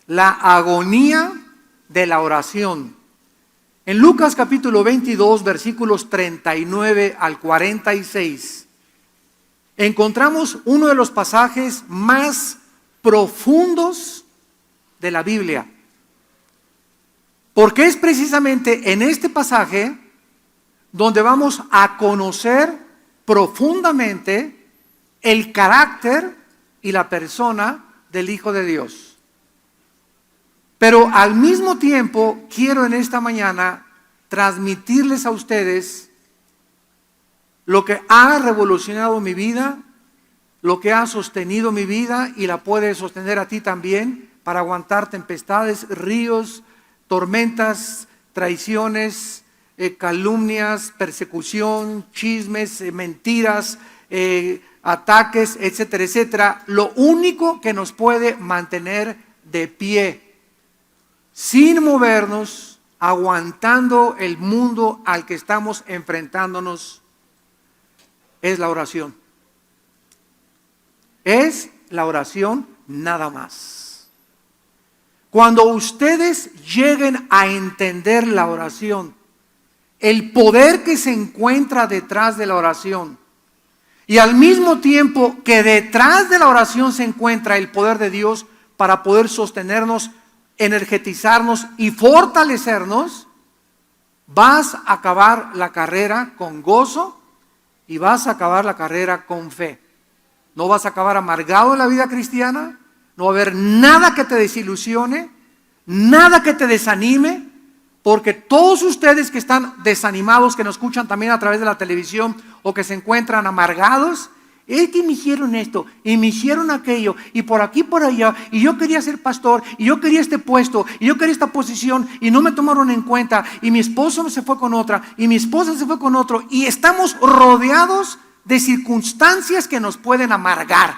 la agonía de la oración. En Lucas capítulo 22, versículos 39 al 46, encontramos uno de los pasajes más profundos de la Biblia. Porque es precisamente en este pasaje donde vamos a conocer profundamente el carácter y la persona del Hijo de Dios. Pero al mismo tiempo quiero en esta mañana transmitirles a ustedes lo que ha revolucionado mi vida, lo que ha sostenido mi vida y la puede sostener a ti también para aguantar tempestades, ríos, tormentas, traiciones, calumnias, persecución, chismes, mentiras, ataques, etcétera, etcétera. Lo único que nos puede mantener de pie, sin movernos, aguantando el mundo al que estamos enfrentándonos, es la oración. Es la oración nada más. Cuando ustedes lleguen a entender la oración, el poder que se encuentra detrás de la oración, y al mismo tiempo que detrás de la oración se encuentra el poder de Dios para poder sostenernos, energetizarnos y fortalecernos, vas a acabar la carrera con gozo y vas a acabar la carrera con fe. No vas a acabar amargado en la vida cristiana, no va a haber nada que te desilusione, nada que te desanime, porque todos ustedes que están desanimados, que nos escuchan también a través de la televisión o que se encuentran amargados, es que me hicieron esto y me hicieron aquello y por aquí por allá y yo quería ser pastor y yo quería este puesto y yo quería esta posición y no me tomaron en cuenta y mi esposo se fue con otra y mi esposa se fue con otro y estamos rodeados de circunstancias que nos pueden amargar,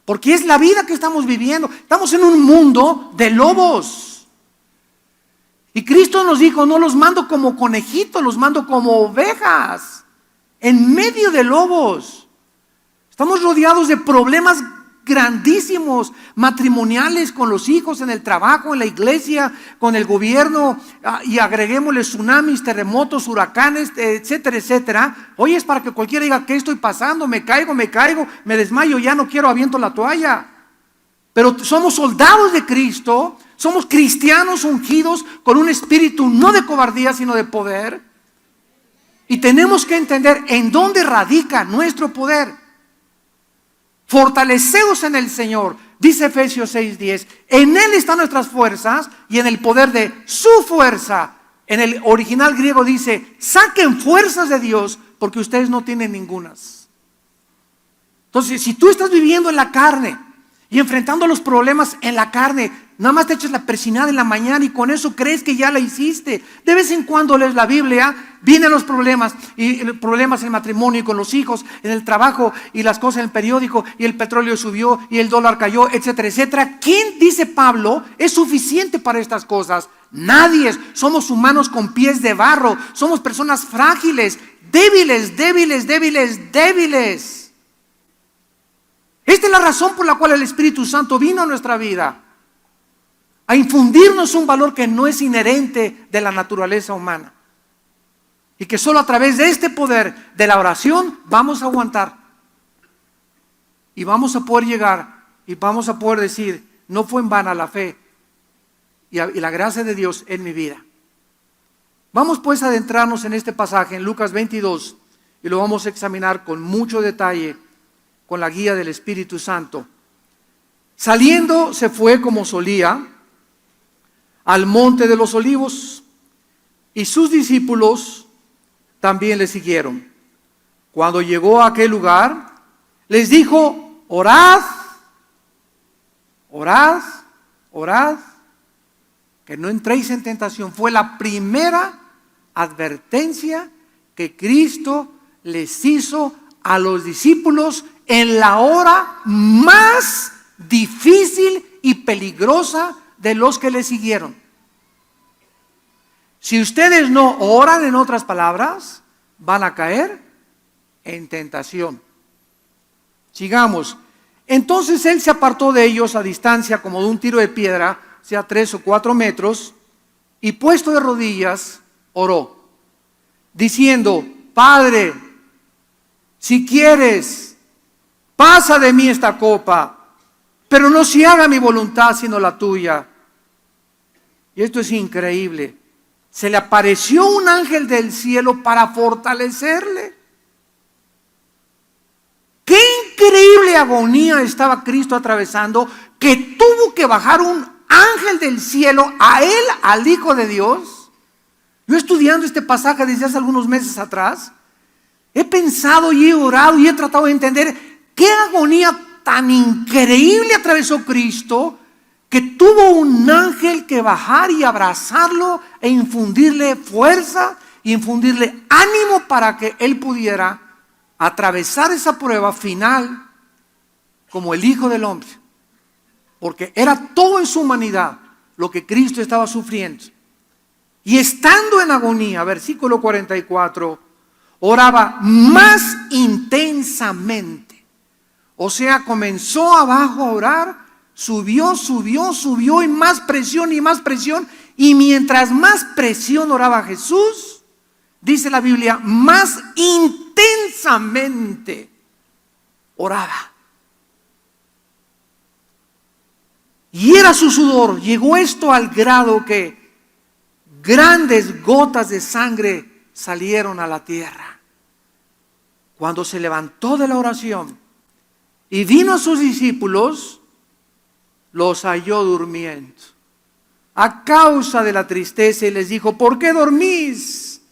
porque es la vida que estamos viviendo. Estamos en un mundo de lobos y Cristo nos dijo: no los mando como conejitos, los mando como ovejas en medio de lobos. Estamos rodeados de problemas grandísimos, matrimoniales, con los hijos, en el trabajo, en la iglesia, con el gobierno, y agreguémosle tsunamis, terremotos, huracanes, etcétera, etcétera. Hoy es para que cualquiera diga: ¿qué estoy pasando? Me caigo, me desmayo, ya no quiero, aviento la toalla. Pero somos soldados de Cristo, somos cristianos ungidos con un espíritu no de cobardía, sino de poder. Y tenemos que entender en dónde radica nuestro poder. Fortaleceos en el Señor, dice Efesios 6:10. En Él están nuestras fuerzas y en el poder de su fuerza. En el original griego dice: saquen fuerzas de Dios porque ustedes no tienen ningunas. Entonces, si tú estás viviendo en la carne y enfrentando los problemas en la carne, nada más te echas la persinada en la mañana y con eso crees que ya la hiciste. De vez en cuando lees la Biblia, vienen los problemas, y problemas en el matrimonio y con los hijos, en el trabajo y las cosas en el periódico, y el petróleo subió y el dólar cayó, etcétera, etcétera. ¿Quién, dice Pablo, es suficiente para estas cosas? Nadie. Somos humanos con pies de barro, somos personas frágiles, débiles. Esta es la razón por la cual el Espíritu Santo vino a nuestra vida, a infundirnos un valor que no es inherente de la naturaleza humana, y que solo a través de este poder de la oración vamos a aguantar y vamos a poder llegar y vamos a poder decir: no fue en vana la fe y la gracia de Dios en mi vida. Vamos pues a adentrarnos en este pasaje en Lucas 22 y lo vamos a examinar con mucho detalle, con la guía del Espíritu Santo. Saliendo se fue como solía al monte de los olivos, y sus discípulos también le siguieron. Cuando llegó a aquel lugar, les dijo: orad, que no entréis en tentación. Fue la primera advertencia que Cristo les hizo a los discípulos en la hora más difícil y peligrosa de los que le siguieron. Si ustedes no oran, en otras palabras, van a caer en tentación. Sigamos. Entonces él se apartó de ellos a distancia como de un tiro de piedra, sea 3 o 4 metros, y puesto de rodillas, oró, diciendo: Padre, si quieres, pasa de mí esta copa, pero no se haga mi voluntad sino la tuya. Y esto es increíble. Se le apareció un ángel del cielo para fortalecerle. Qué increíble agonía estaba Cristo atravesando, que tuvo que bajar un ángel del cielo a él, al Hijo de Dios. Yo estudiando este pasaje desde hace algunos meses atrás, he pensado y he orado y he tratado de entender qué agonía tan increíble atravesó Cristo, que tuvo un ángel que bajar y abrazarlo e infundirle fuerza y infundirle ánimo para que él pudiera atravesar esa prueba final como el Hijo del Hombre, porque era todo en su humanidad lo que Cristo estaba sufriendo. Y estando en agonía, versículo 44, oraba más intensamente. O sea, comenzó abajo a orar, subió y más presión y más presión. Y mientras más presión oraba Jesús, dice la Biblia, más intensamente oraba. Y era su sudor. Llegó esto al grado que grandes gotas de sangre salieron a la tierra. Cuando se levantó de la oración y vino a sus discípulos, los halló durmiendo a causa de la tristeza, y les dijo: ¿por qué dormís?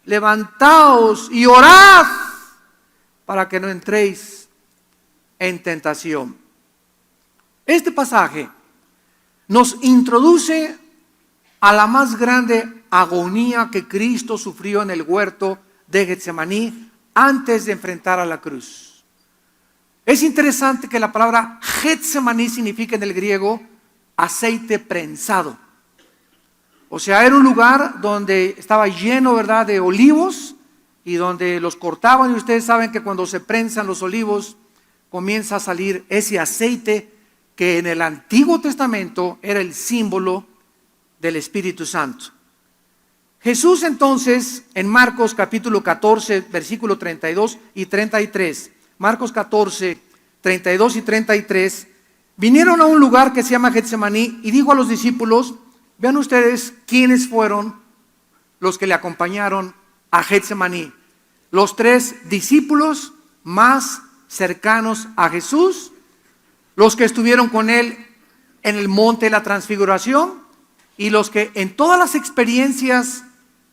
Levantaos y orad para que no entréis en tentación. Este pasaje nos introduce a la más grande agonía que Cristo sufrió en el huerto de Getsemaní antes de enfrentar a la cruz. Es interesante que la palabra Getsemaní significa en el griego aceite prensado. O sea, era un lugar donde estaba lleno, ¿verdad?, de olivos, y donde los cortaban, y ustedes saben que cuando se prensan los olivos comienza a salir ese aceite que en el Antiguo Testamento era el símbolo del Espíritu Santo. Jesús entonces, en Marcos capítulo 14, versículo 32 y 33, Marcos 14, 32 y 33, vinieron a un lugar que se llama Getsemaní y dijo a los discípulos: vean ustedes quiénes fueron los que le acompañaron a Getsemaní. Los 3 discípulos más cercanos a Jesús, los que estuvieron con él en el monte de la transfiguración, y los que en todas las experiencias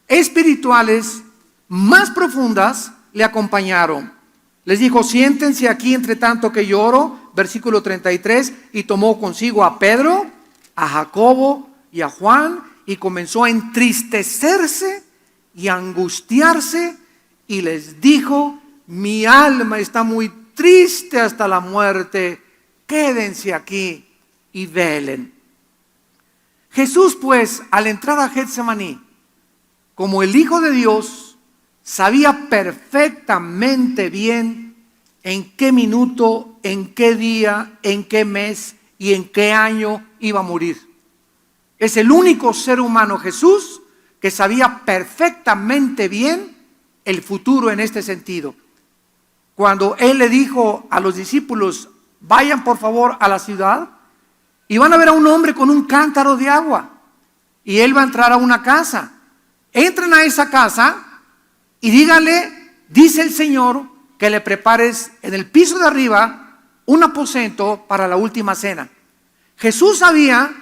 espirituales más profundas le acompañaron. Les dijo: siéntense aquí entre tanto que yo oro, versículo 33, y tomó consigo a Pedro, a Jacobo y a Juan, y comenzó a entristecerse y a angustiarse, y les dijo: mi alma está muy triste hasta la muerte, quédense aquí y velen. Jesús, pues, al entrar a Getsemaní, como el Hijo de Dios, sabía perfectamente bien en qué minuto, en qué día, en qué mes y en qué año iba a morir. Es el único ser humano, Jesús, que sabía perfectamente bien el futuro en este sentido. Cuando Él le dijo a los discípulos: vayan por favor a la ciudad y van a ver a un hombre con un cántaro de agua, y él va a entrar a una casa. Entren a esa casa y díganle: dice el Señor que le prepares en el piso de arriba un aposento para la última cena. Jesús sabía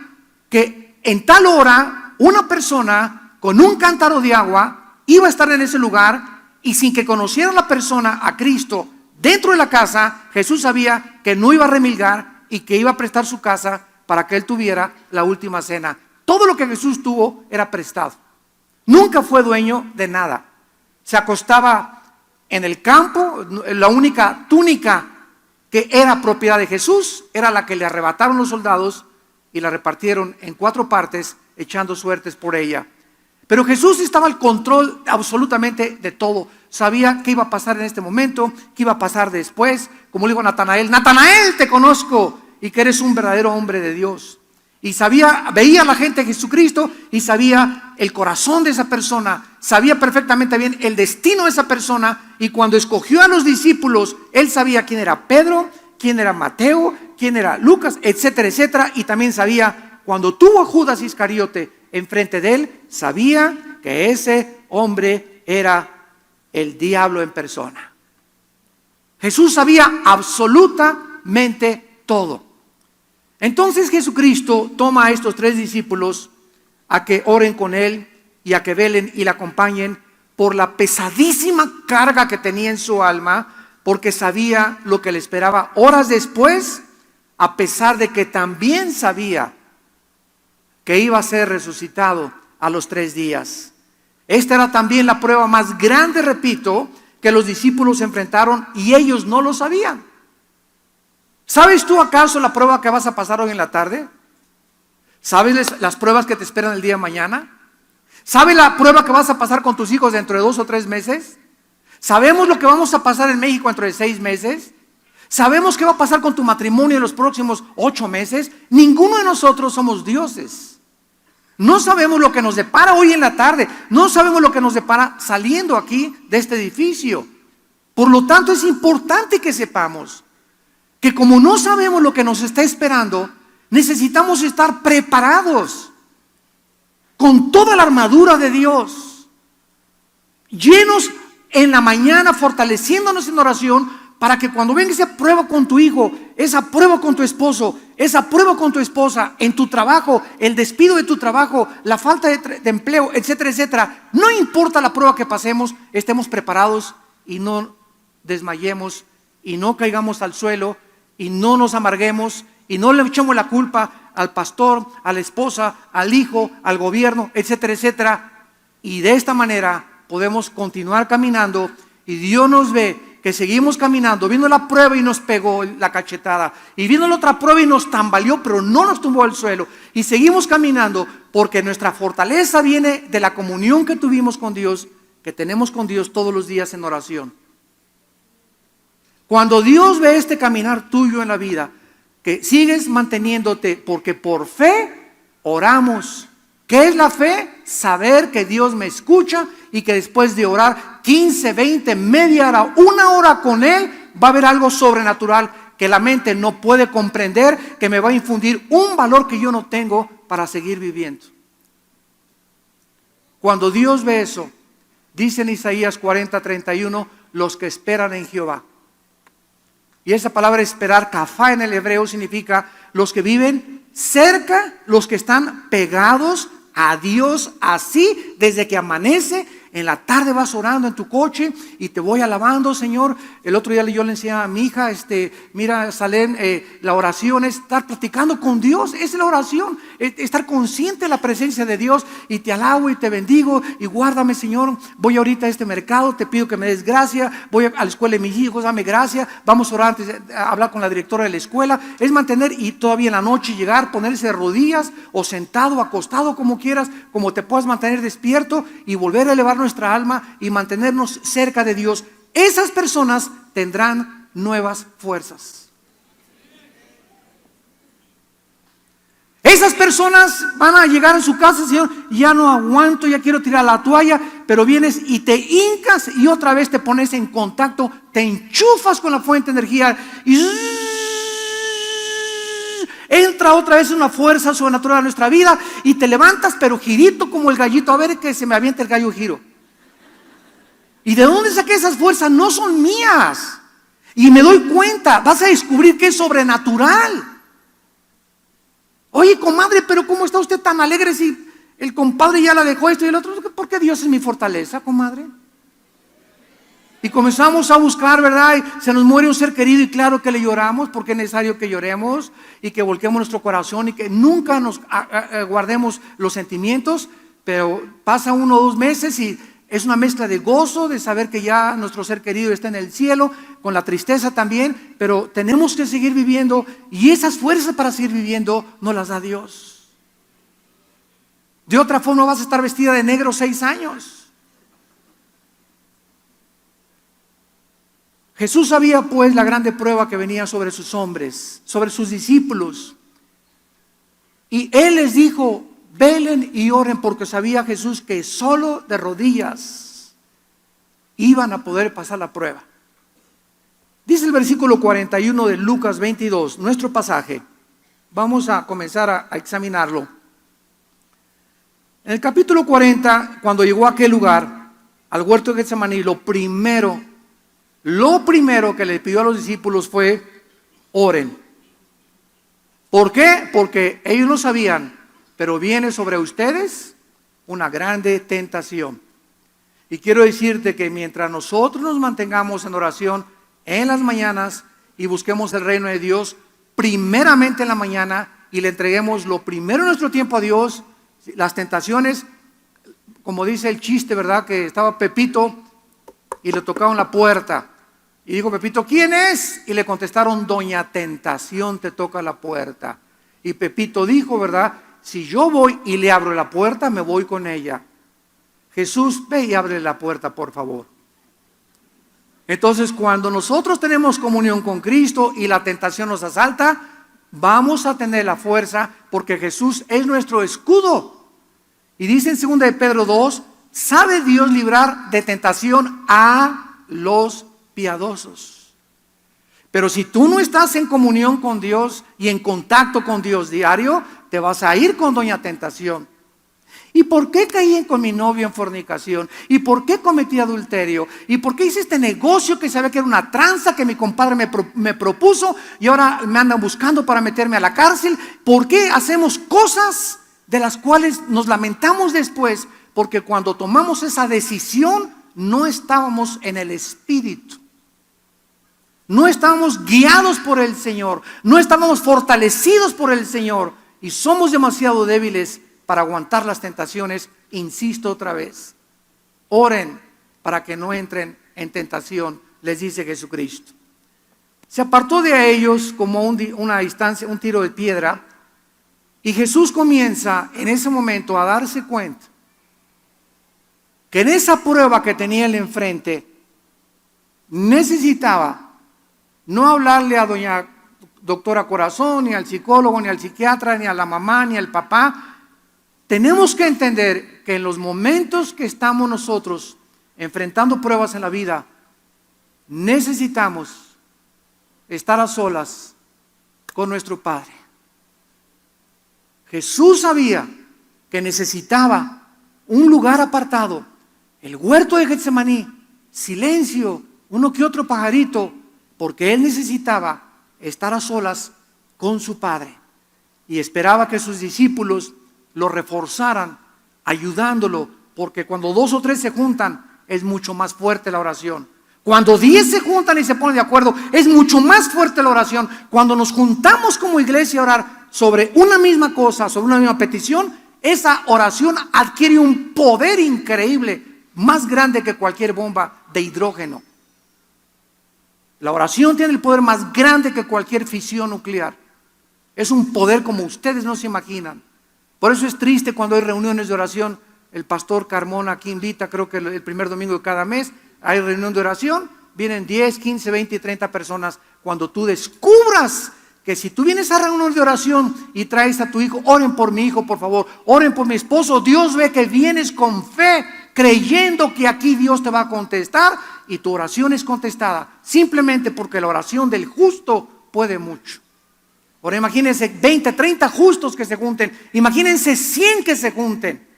que en tal hora una persona con un cántaro de agua iba a estar en ese lugar, y sin que conociera la persona a Cristo dentro de la casa, Jesús sabía que no iba a remilgar y que iba a prestar su casa para que él tuviera la última cena. Todo lo que Jesús tuvo era prestado. Nunca fue dueño de nada. Se acostaba en el campo. La única túnica que era propiedad de Jesús era la que le arrebataron los soldados y la repartieron en 4 partes, echando suertes por ella. Pero Jesús estaba al control absolutamente de todo. Sabía qué iba a pasar en este momento, qué iba a pasar después. Como le dijo a Natanael, Natanael, te conozco y que eres un verdadero hombre de Dios. Y sabía, veía a la gente de Jesucristo y sabía el corazón de esa persona, sabía perfectamente bien el destino de esa persona. Y cuando escogió a los discípulos, él sabía quién era Pedro, quién era Mateo, quién era Lucas, etcétera, etcétera. Y también sabía, cuando tuvo a Judas Iscariote enfrente de él, sabía que ese hombre era el diablo en persona. Jesús sabía absolutamente todo. Entonces Jesucristo toma a estos 3 discípulos a que oren con él y a que velen y le acompañen por la pesadísima carga que tenía en su alma, porque sabía lo que le esperaba horas después, a pesar de que también sabía que iba a ser resucitado a los 3 días. Esta era también la prueba más grande, repito, que los discípulos enfrentaron y ellos no lo sabían. ¿Sabes tú acaso la prueba que vas a pasar hoy en la tarde? ¿Sabes las pruebas que te esperan el día de mañana? ¿Sabes la prueba que vas a pasar con tus hijos dentro de 2 o 3 meses? ¿Sabemos lo que vamos a pasar en México dentro de 6 meses? ¿Sabemos qué va a pasar con tu matrimonio en los próximos 8 meses? Ninguno de nosotros somos dioses. No sabemos lo que nos depara hoy en la tarde. No sabemos lo que nos depara saliendo aquí de este edificio. Por lo tanto, es importante que sepamos que como no sabemos lo que nos está esperando, necesitamos estar preparados con toda la armadura de Dios, llenos en la mañana, fortaleciéndonos en oración, para que cuando venga esa prueba con tu hijo, esa prueba con tu esposo, esa prueba con tu esposa, en tu trabajo, el despido de tu trabajo, la falta de empleo, etcétera, etcétera, no importa la prueba que pasemos, estemos preparados y no desmayemos y no caigamos al suelo y no nos amarguemos y no le echemos la culpa al pastor, a la esposa, al hijo, al gobierno, etcétera, etcétera. Y de esta manera podemos continuar caminando y Dios nos ve que seguimos caminando, viendo la prueba y nos pegó la cachetada, y viendo la otra prueba y nos tambaleó, pero no nos tumbó al suelo, y seguimos caminando porque nuestra fortaleza viene de la comunión que tuvimos con Dios, que tenemos con Dios todos los días en oración. Cuando Dios ve este caminar tuyo en la vida, que sigues manteniéndote, porque por fe oramos. ¿Qué es la fe? Saber que Dios me escucha y que después de orar 15, 20, media hora, 1 hora con Él, va a haber algo sobrenatural que la mente no puede comprender, que me va a infundir un valor que yo no tengo para seguir viviendo. Cuando Dios ve eso, dice en Isaías 40:31, los que esperan en Jehová. Y esa palabra esperar, kafá en el hebreo, significa los que viven cerca, los que están pegados a Dios, así desde que amanece. En la tarde vas orando en tu coche y te voy alabando, Señor. El otro día yo le enseñaba a mi hija, mira, Salén, la oración es estar platicando con Dios, es la oración, estar consciente de la presencia de Dios, y te alabo y te bendigo y guárdame, Señor. Voy ahorita a este mercado, te pido que me des gracia, voy a la escuela de mis hijos, dame gracia, vamos a orar antes de hablar con la directora de la escuela. Es mantener, y todavía en la noche llegar, ponerse de rodillas o sentado, acostado, como quieras, como te puedas mantener despierto y volver a elevar nuestra alma y mantenernos cerca de Dios. Esas personas tendrán nuevas fuerzas. Esas personas van a llegar a su casa, Señor, ya no aguanto, ya quiero tirar la toalla, pero vienes y te hincas y otra vez te pones en contacto, te enchufas con la fuente de energía y entra otra vez una fuerza sobrenatural a nuestra vida y te levantas, pero girito como el gallito, a ver que se me avienta el gallo giro. ¿Y de dónde saqué esas fuerzas? No son mías. Y me doy cuenta, vas a descubrir que es sobrenatural. Oye, comadre, pero ¿cómo está usted tan alegre si el compadre ya la dejó esto y el otro? Porque Dios es mi fortaleza, comadre. Y comenzamos a buscar, ¿verdad? Y se nos muere un ser querido y claro que le lloramos, porque es necesario que lloremos y que volquemos nuestro corazón y que nunca nos guardemos los sentimientos. Pero pasa 1 o 2 meses y es una mezcla de gozo, de saber que ya nuestro ser querido está en el cielo, con la tristeza también, pero tenemos que seguir viviendo y esas fuerzas para seguir viviendo nos las da Dios. De otra forma vas a estar vestida de negro 6 años. Jesús sabía pues la grande prueba que venía sobre sus hombres, sobre sus discípulos. Y Él les dijo, velen y oren, porque sabía Jesús que solo de rodillas iban a poder pasar la prueba. Dice el versículo 41 de Lucas 22, nuestro pasaje. Vamos a comenzar a examinarlo. En el capítulo 40, cuando llegó a aquel lugar, al huerto de Getsemaní, lo primero que le pidió a los discípulos fue, oren. ¿Por qué? Porque ellos lo sabían, pero viene sobre ustedes una grande tentación. Y quiero decirte que mientras nosotros nos mantengamos en oración en las mañanas y busquemos el reino de Dios, primeramente en la mañana, y le entreguemos lo primero en nuestro tiempo a Dios, las tentaciones, como dice el chiste, ¿verdad? Que estaba Pepito y le tocaron la puerta. Y dijo Pepito, ¿quién es? Y le contestaron, Doña Tentación te toca la puerta. Y Pepito dijo, ¿verdad? Si yo voy y le abro la puerta, me voy con ella. Jesús, ve y abre la puerta, por favor. Entonces, cuando nosotros tenemos comunión con Cristo y la tentación nos asalta, vamos a tener la fuerza porque Jesús es nuestro escudo. Y dice en 2 de Pedro 2, ¿sabe Dios librar de tentación a los piadosos? Pero si tú no estás en comunión con Dios y en contacto con Dios diario, te vas a ir con Doña Tentación. ¿Y por qué caí con mi novio en fornicación? ¿Y por qué cometí adulterio? ¿Y por qué hice este negocio que sabía que era una tranza que mi compadre me propuso y ahora me andan buscando para meterme a la cárcel? ¿Por qué hacemos cosas de las cuales nos lamentamos después? Porque cuando tomamos esa decisión no estábamos en el Espíritu. No estábamos guiados por el Señor. No estábamos fortalecidos por el Señor. Y somos demasiado débiles para aguantar las tentaciones. Insisto otra vez, oren para que no entren en tentación, les dice Jesucristo. Se apartó de ellos como una distancia, un tiro de piedra, y Jesús comienza en ese momento a darse cuenta que en esa prueba que tenía él enfrente necesitaba no hablarle a doña doctora Corazón, ni al psicólogo, ni al psiquiatra, ni a la mamá, ni al papá. Tenemos que entender que en los momentos que estamos nosotros enfrentando pruebas en la vida, necesitamos estar a solas con nuestro Padre. Jesús sabía que necesitaba un lugar apartado, el huerto de Getsemaní, silencio, uno que otro pajarito, porque Él necesitaba estar a solas con su Padre y esperaba que sus discípulos lo reforzaran, ayudándolo, porque cuando 2 o 3 se juntan, es mucho más fuerte la oración. Cuando 10 se juntan y se ponen de acuerdo, es mucho más fuerte la oración. Cuando nos juntamos como iglesia a orar sobre una misma cosa, sobre una misma petición, esa oración adquiere un poder increíble, más grande que cualquier bomba de hidrógeno. La oración tiene el poder más grande que cualquier fisión nuclear. Es un poder como ustedes no se imaginan. Por eso es triste cuando hay reuniones de oración. El pastor Carmona aquí invita, creo que el primer domingo de cada mes, hay reunión de oración. Vienen 10, 15, 20 y 30 personas. Cuando tú descubras que si tú vienes a reunión de oración y traes a tu hijo, oren por mi hijo, por favor, oren por mi esposo. Dios ve que vienes con fe, creyendo que aquí Dios te va a contestar y tu oración es contestada. Simplemente porque la oración del justo puede mucho. Ahora imagínense 20, 30 justos que se junten. Imagínense 100 que se junten.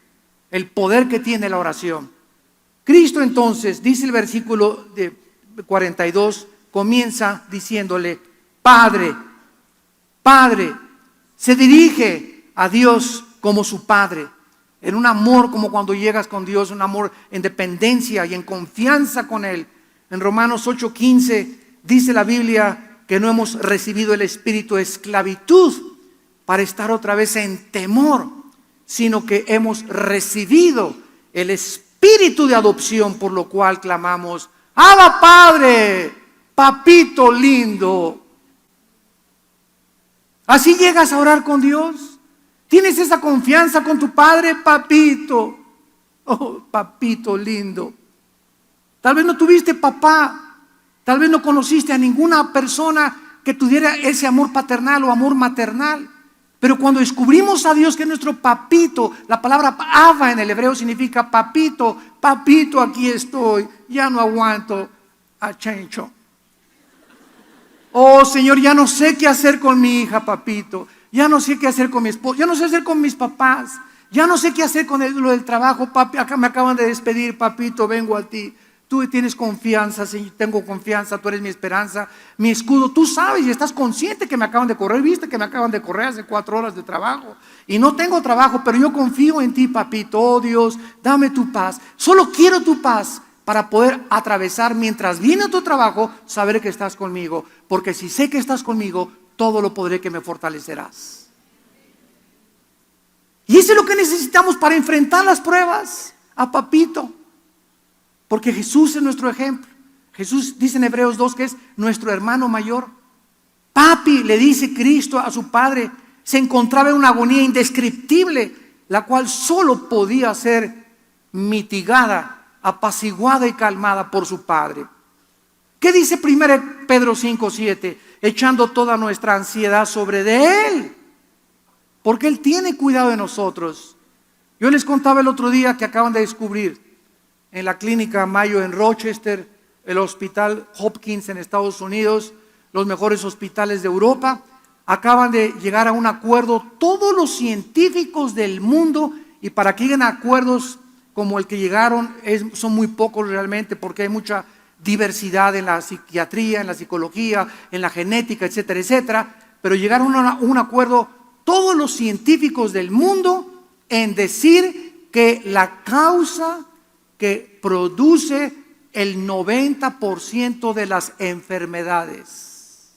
El poder que tiene la oración. Cristo entonces, dice el versículo de 42, comienza diciéndole, Padre, Padre. Se dirige a Dios como su Padre. En un amor como cuando llegas con Dios, un amor en dependencia y en confianza con Él. En Romanos 8:15 dice la Biblia que no hemos recibido el espíritu de esclavitud para estar otra vez en temor, sino que hemos recibido el espíritu de adopción, por lo cual clamamos, ¡Abba Padre, papito lindo! Así llegas a orar con Dios. ¿Tienes esa confianza con tu padre, papito? Oh, papito lindo. Tal vez no tuviste papá, tal vez no conociste a ninguna persona que tuviera ese amor paternal o amor maternal. Pero cuando descubrimos a Dios, que es nuestro papito, la palabra Abba en el hebreo significa papito, papito, aquí estoy, ya no aguanto a Chencho. Oh Señor, ya no sé qué hacer con mi hija, papito, ya no sé qué hacer con mi esposo, ya no sé qué hacer con mis papás, ya no sé qué hacer con lo del trabajo, papi, acá me acaban de despedir, papito, vengo a ti. Tú tienes confianza, Señor, tengo confianza, tú eres mi esperanza, mi escudo. Tú sabes y estás consciente que me acaban de correr, viste que me acaban de correr hace 4 horas de trabajo. Y no tengo trabajo, pero yo confío en ti, papito. Oh Dios, dame tu paz. Solo quiero tu paz para poder atravesar mientras viene tu trabajo, saber que estás conmigo. Porque si sé que estás conmigo, todo lo podré, que me fortalecerás. Y eso es lo que necesitamos para enfrentar las pruebas, a papito. Porque Jesús es nuestro ejemplo. Jesús dice en Hebreos 2 que es nuestro hermano mayor. Papi, le dice Cristo a su Padre, se encontraba en una agonía indescriptible, la cual solo podía ser mitigada, apaciguada y calmada por su Padre. ¿Qué dice 1 Pedro 5:7? Echando toda nuestra ansiedad sobre de Él, porque Él tiene cuidado de nosotros. Yo les contaba el otro día que acaban de descubrir en la clínica Mayo en Rochester, el hospital Hopkins en Estados Unidos, los mejores hospitales de Europa, acaban de llegar a un acuerdo todos los científicos del mundo, y para que lleguen a acuerdos como el que llegaron son muy pocos realmente, porque hay mucha diversidad en la psiquiatría, en la psicología, en la genética, etcétera, etcétera, pero llegaron a un acuerdo todos los científicos del mundo en decir que la causa que produce el 90% de las enfermedades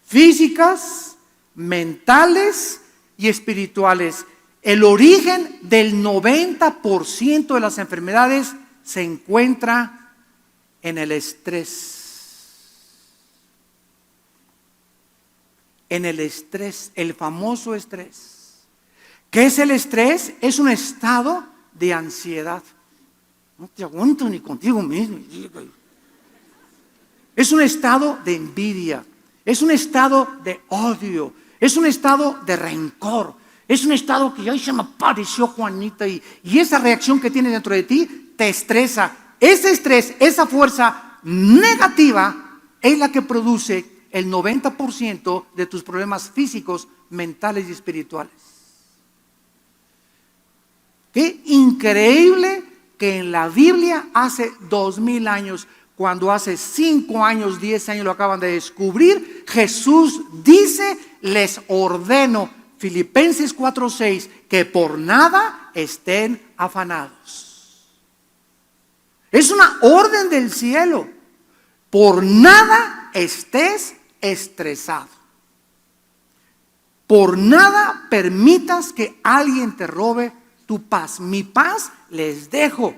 físicas, mentales y espirituales, el origen del 90% de las enfermedades se encuentra en el estrés. En el estrés, el famoso estrés. ¿Qué es el estrés? Es un estado de ansiedad. No te aguanto ni contigo mismo. Es un estado de envidia, es un estado de odio, es un estado de rencor, es un estado que ay, se me apareció Juanita y esa reacción que tiene dentro de ti te estresa. Ese estrés, esa fuerza negativa es la que produce el 90% de tus problemas físicos, mentales y espirituales. Qué increíble que en la Biblia hace 2000 años, cuando hace 5 años, 10 años lo acaban de descubrir, Jesús dice, les ordeno, Filipenses 4:6, que por nada estén afanados. Es una orden del cielo. Por nada estés estresado. Por nada permitas que alguien te robe tu paz. Mi paz les dejo.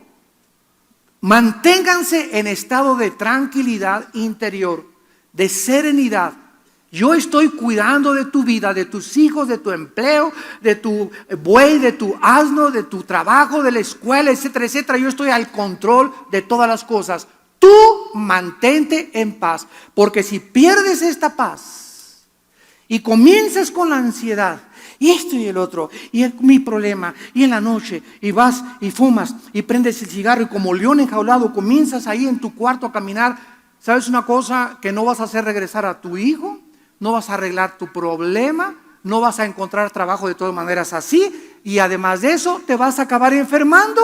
Manténganse en estado de tranquilidad interior, de serenidad. Yo estoy cuidando de tu vida, de tus hijos, de tu empleo, de tu buey, de tu asno, de tu trabajo, de la escuela, etcétera, etcétera. Yo estoy al control de todas las cosas. Tú mantente en paz, porque si pierdes esta paz y comienzas con la ansiedad, y esto y el otro, y mi problema, y en la noche, y vas y fumas, y prendes el cigarro, y como león enjaulado comienzas ahí en tu cuarto a caminar, ¿sabes una cosa? Que no vas a hacer regresar a tu hijo, no vas a arreglar tu problema, no vas a encontrar trabajo de todas maneras así, y además de eso te vas a acabar enfermando.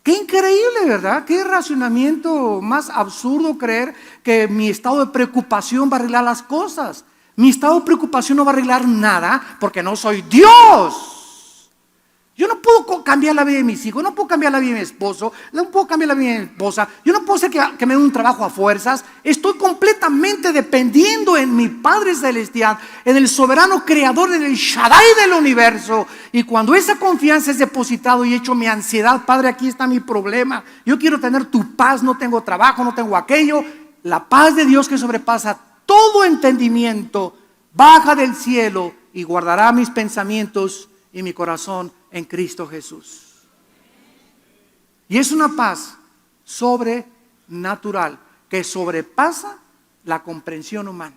Qué increíble, ¿verdad? Qué racionamiento más absurdo creer que mi estado de preocupación va a arreglar las cosas. Mi estado de preocupación no va a arreglar nada porque no soy Dios. Yo no puedo cambiar la vida de mis hijos, no puedo cambiar la vida de mi esposo, no puedo cambiar la vida de mi esposa. Yo no puedo hacer que me den un trabajo a fuerzas. Estoy completamente dependiendo en mi Padre Celestial, en el soberano creador, en el Shaddai del universo. Y cuando esa confianza es depositado y hecho mi ansiedad, Padre, aquí está mi problema. Yo quiero tener tu paz, no tengo trabajo, no tengo aquello. La paz de Dios que sobrepasa todo entendimiento baja del cielo y guardará mis pensamientos y mi corazón en Cristo Jesús. Y es una paz sobrenatural que sobrepasa la comprensión humana.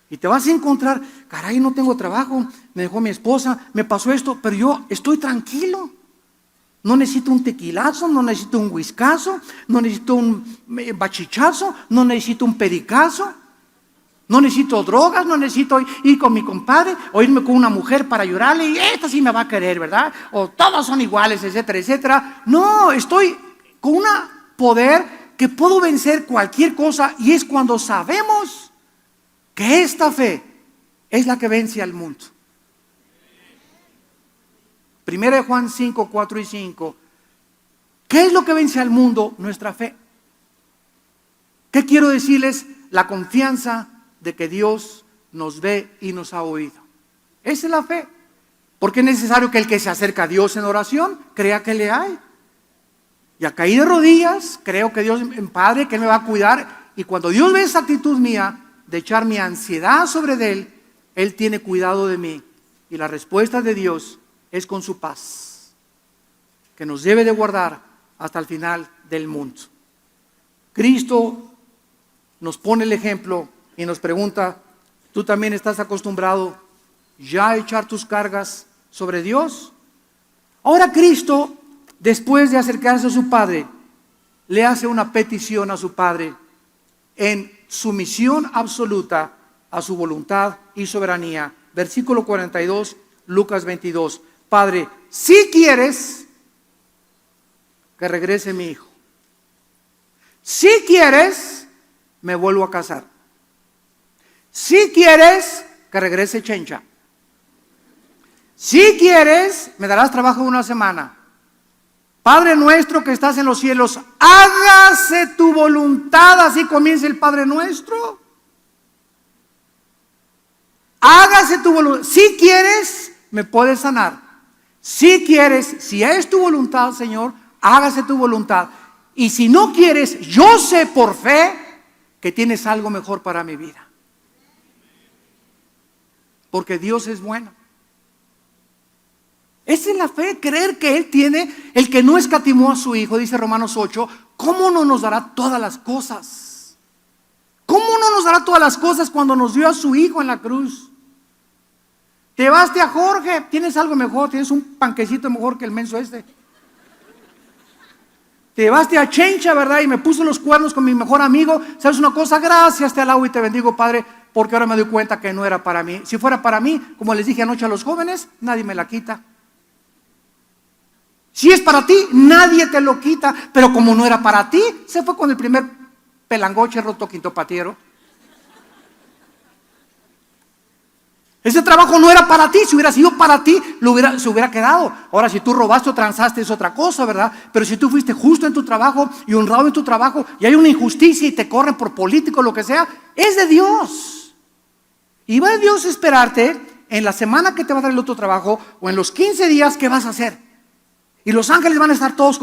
Y te vas a encontrar, caray, no tengo trabajo, me dejó mi esposa, me pasó esto, pero yo estoy tranquilo. No necesito un tequilazo, no necesito un whiskazo, no necesito un bachichazo, no necesito un pericazo, no necesito drogas, no necesito ir con mi compadre o irme con una mujer para llorarle y esta sí me va a querer, ¿verdad? O todos son iguales, etcétera, etcétera. No, estoy con un poder que puedo vencer cualquier cosa, y es cuando sabemos que esta fe es la que vence al mundo. 1 Juan 5, 4 y 5. ¿Qué es lo que vence al mundo? Nuestra fe. ¿Qué quiero decirles? La confianza de que Dios nos ve y nos ha oído. Esa es la fe. Porque es necesario que el que se acerca a Dios en oración crea que le hay. Ya caí de rodillas, creo que Dios es Padre, que Él me va a cuidar. Y cuando Dios ve esa actitud mía de echar mi ansiedad sobre Él, Él tiene cuidado de mí. Y la respuesta de Dios es con su paz, que nos debe de guardar hasta el final del mundo. Cristo nos pone el ejemplo y nos pregunta, ¿tú también estás acostumbrado ya a echar tus cargas sobre Dios? Ahora Cristo, después de acercarse a su Padre, le hace una petición a su Padre en sumisión absoluta a su voluntad y soberanía. Versículo 42, Lucas 22. Padre, si quieres que regrese mi hijo, si quieres, me vuelvo a casar. Si quieres, que regrese Chencha. Si quieres, me darás trabajo una semana. Padre nuestro que estás en los cielos, hágase tu voluntad. Así comienza el Padre nuestro. Hágase tu voluntad. Si quieres, me puedes sanar. Si quieres, si es tu voluntad, Señor, hágase tu voluntad. Y si no quieres, yo sé por fe que tienes algo mejor para mi vida. Porque Dios es bueno. Esa es la fe, creer que Él tiene, el que no escatimó a su Hijo, dice Romanos 8, ¿cómo no nos dará todas las cosas? ¿Cómo no nos dará todas las cosas cuando nos dio a su Hijo en la cruz? Te vas a Jorge, tienes algo mejor, tienes un panquecito mejor que el menso este. Te vas a Chencha, ¿verdad? Y me puso los cuernos con mi mejor amigo. ¿Sabes una cosa? Gracias, te alabo y te bendigo, Padre, porque ahora me doy cuenta que no era para mí. Si fuera para mí, como les dije anoche a los jóvenes, nadie me la quita. Si es para ti, nadie te lo quita. Pero como no era para ti, se fue con el primer pelangoche roto quinto patiero. Ese trabajo no era para ti. Si hubiera sido para ti, se hubiera quedado. Ahora, si tú robaste o transaste, es otra cosa, ¿verdad? Pero si tú fuiste justo en tu trabajo y honrado en tu trabajo, y hay una injusticia y te corren por político, lo que sea, es de Dios. Y va a Dios a esperarte en la semana que te va a dar el otro trabajo, o en los 15 días que vas a hacer. Y los ángeles van a estar todos,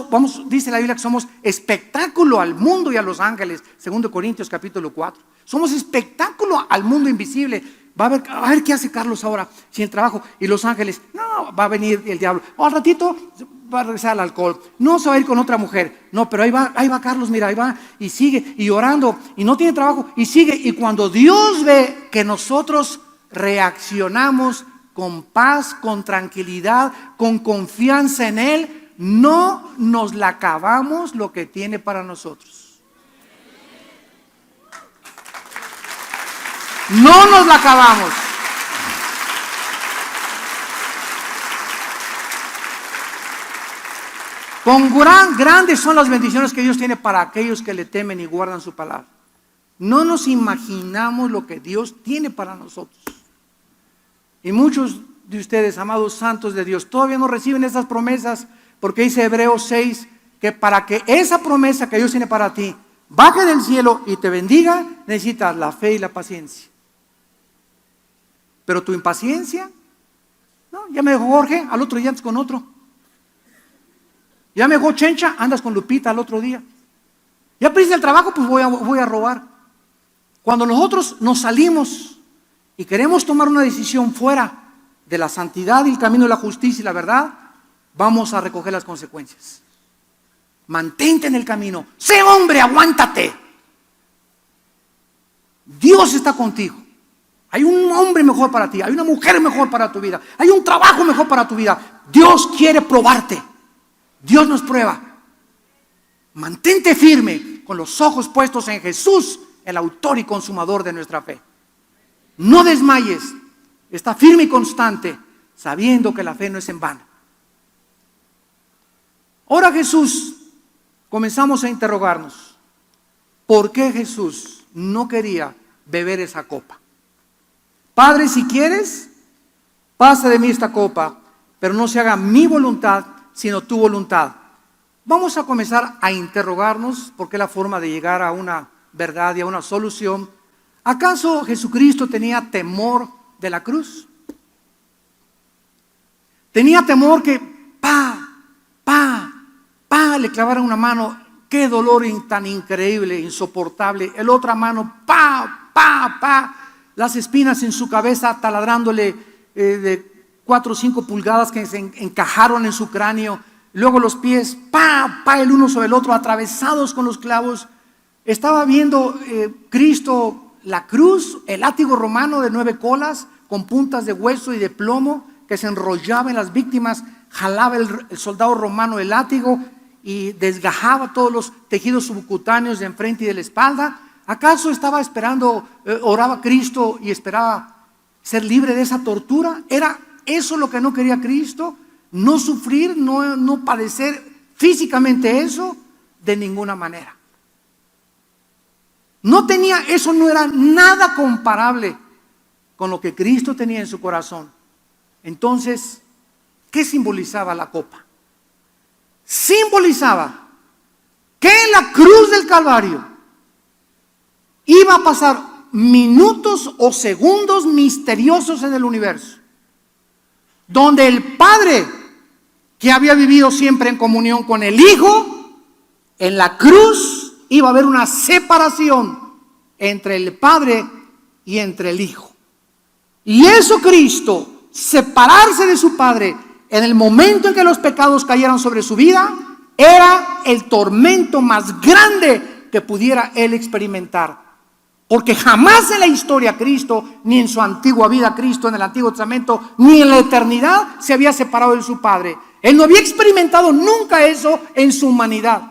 dice la Biblia que somos espectáculo al mundo y a los ángeles. 2 Corintios capítulo 4. Somos espectáculo al mundo invisible. A ver qué hace Carlos ahora, sin el trabajo. Y los ángeles, no, va a venir el diablo. Al ratito va a regresar al alcohol. No se va a ir con otra mujer. No, pero ahí va Carlos, mira, ahí va. Y sigue, y orando, y no tiene trabajo, y sigue. Y cuando Dios ve que nosotros reaccionamos con paz, con tranquilidad, con confianza en Él, no nos la acabamos lo que tiene para nosotros. No nos la acabamos. Grandes son las bendiciones que Dios tiene para aquellos que le temen y guardan su palabra. No nos imaginamos lo que Dios tiene para nosotros. Y muchos de ustedes, amados santos de Dios, todavía no reciben esas promesas, porque dice Hebreos 6, que para que esa promesa que Dios tiene para ti baje del cielo y te bendiga, necesitas la fe y la paciencia. Pero tu impaciencia, no, ya me dejó Jorge, al otro día andas con otro. Ya me dejó Chencha, andas con Lupita al otro día. Ya perdiste el trabajo, pues voy a robar. Cuando nosotros nos salimos y queremos tomar una decisión fuera de la santidad y el camino de la justicia y la verdad, vamos a recoger las consecuencias. Mantente en el camino. Sé hombre, aguántate. Dios está contigo. Hay un hombre mejor para ti, hay una mujer mejor para tu vida, hay un trabajo mejor para tu vida. Dios quiere probarte. Dios nos prueba. Mantente firme con los ojos puestos en Jesús, el autor y consumador de nuestra fe. No desmayes. Está firme y constante, sabiendo que la fe no es en vano. Ahora Jesús, comenzamos a interrogarnos. ¿Por qué Jesús no quería beber esa copa? Padre, si quieres, pasa de mí esta copa, pero no se haga mi voluntad, sino tu voluntad. Vamos a comenzar a interrogarnos, porque es la forma de llegar a una verdad y a una solución. ¿Acaso Jesucristo tenía temor de la cruz? Tenía temor que le clavaran una mano. Qué dolor tan increíble, insoportable. El otra mano, las espinas en su cabeza taladrándole de 4 o 5 pulgadas que se encajaron en su cráneo. Luego los pies, el uno sobre el otro, atravesados con los clavos. Estaba viendo Cristo la cruz, el látigo romano de 9 colas, con puntas de hueso y de plomo, que se enrollaba en las víctimas. Jalaba el soldado romano el látigo y desgajaba todos los tejidos subcutáneos de enfrente y de la espalda. ¿Acaso estaba esperando, oraba Cristo y esperaba ser libre de esa tortura? ¿Era eso lo que no quería Cristo? ¿No sufrir, no padecer físicamente eso? De ninguna manera. Eso no era nada comparable con lo que Cristo tenía en su corazón. Entonces, ¿qué simbolizaba la copa? Simbolizaba que en la cruz del Calvario iba a pasar minutos o segundos misteriosos en el universo, donde el Padre, que había vivido siempre en comunión con el Hijo, en la cruz iba a haber una separación entre el Padre y entre el Hijo. Y eso Cristo, separarse de su Padre en el momento en que los pecados cayeron sobre su vida, era el tormento más grande que pudiera él experimentar. Porque jamás en la historia Cristo, ni en su antigua vida Cristo, en el Antiguo Testamento, ni en la eternidad se había separado de su Padre. Él no había experimentado nunca eso en su humanidad.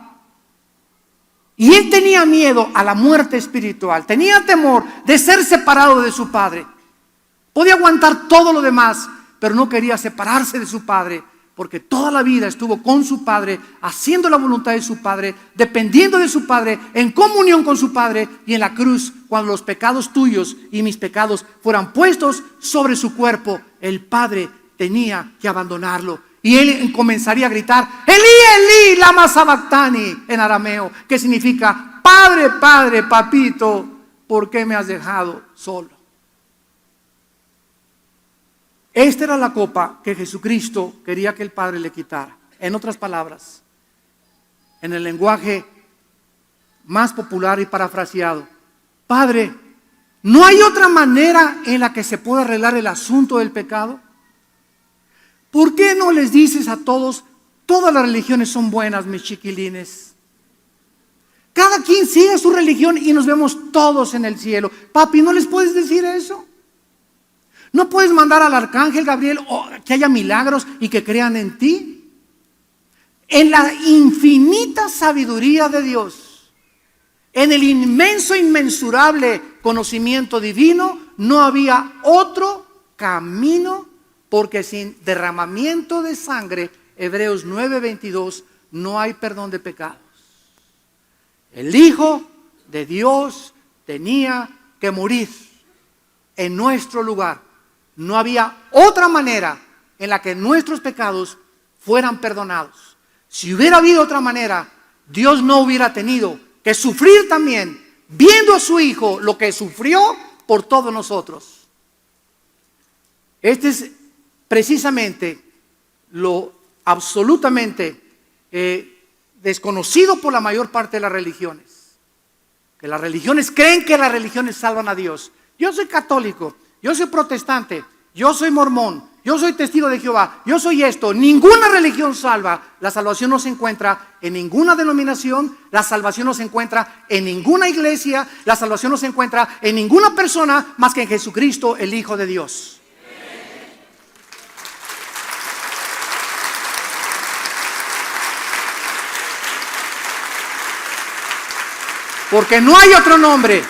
Y él tenía miedo a la muerte espiritual, tenía temor de ser separado de su Padre. Podía aguantar todo lo demás, pero no quería separarse de su Padre, porque toda la vida estuvo con su Padre, haciendo la voluntad de su Padre, dependiendo de su Padre, en comunión con su Padre. Y en la cruz, cuando los pecados tuyos y mis pecados fueran puestos sobre su cuerpo, el Padre tenía que abandonarlo. Y él comenzaría a gritar, Elí, Elí, lama sabactani, en arameo, que significa, Padre, Padre, papito, ¿por qué me has dejado solo? Esta era la copa que Jesucristo quería que el Padre le quitara. En otras palabras, en el lenguaje más popular y parafraseado, Padre, ¿no hay otra manera en la que se pueda arreglar el asunto del pecado? ¿Por qué no les dices a todos, todas las religiones son buenas, mis chiquilines? Cada quien sigue su religión y nos vemos todos en el cielo. Papi, ¿no les puedes decir eso? ¿No puedes mandar al arcángel Gabriel que haya milagros y que crean en ti? En la infinita sabiduría de Dios, en el inmenso, inmensurable conocimiento divino, no había otro camino, porque sin derramamiento de sangre, Hebreos 9:22, no hay perdón de pecados. El Hijo de Dios tenía que morir en nuestro lugar. No había otra manera en la que nuestros pecados fueran perdonados. Si hubiera habido otra manera, Dios no hubiera tenido que sufrir también, viendo a su Hijo lo que sufrió por todos nosotros. Este es precisamente lo absolutamente desconocido por la mayor parte de las religiones. Que las religiones creen que las religiones salvan a Dios. Yo soy católico. yo soy protestante, yo soy mormón, yo soy testigo de Jehová, yo soy esto. Ninguna religión salva. La salvación no se encuentra en ninguna denominación, la salvación no se encuentra en ninguna iglesia, la salvación no se encuentra en ninguna persona más que en Jesucristo, el Hijo de Dios. Porque no hay otro nombre,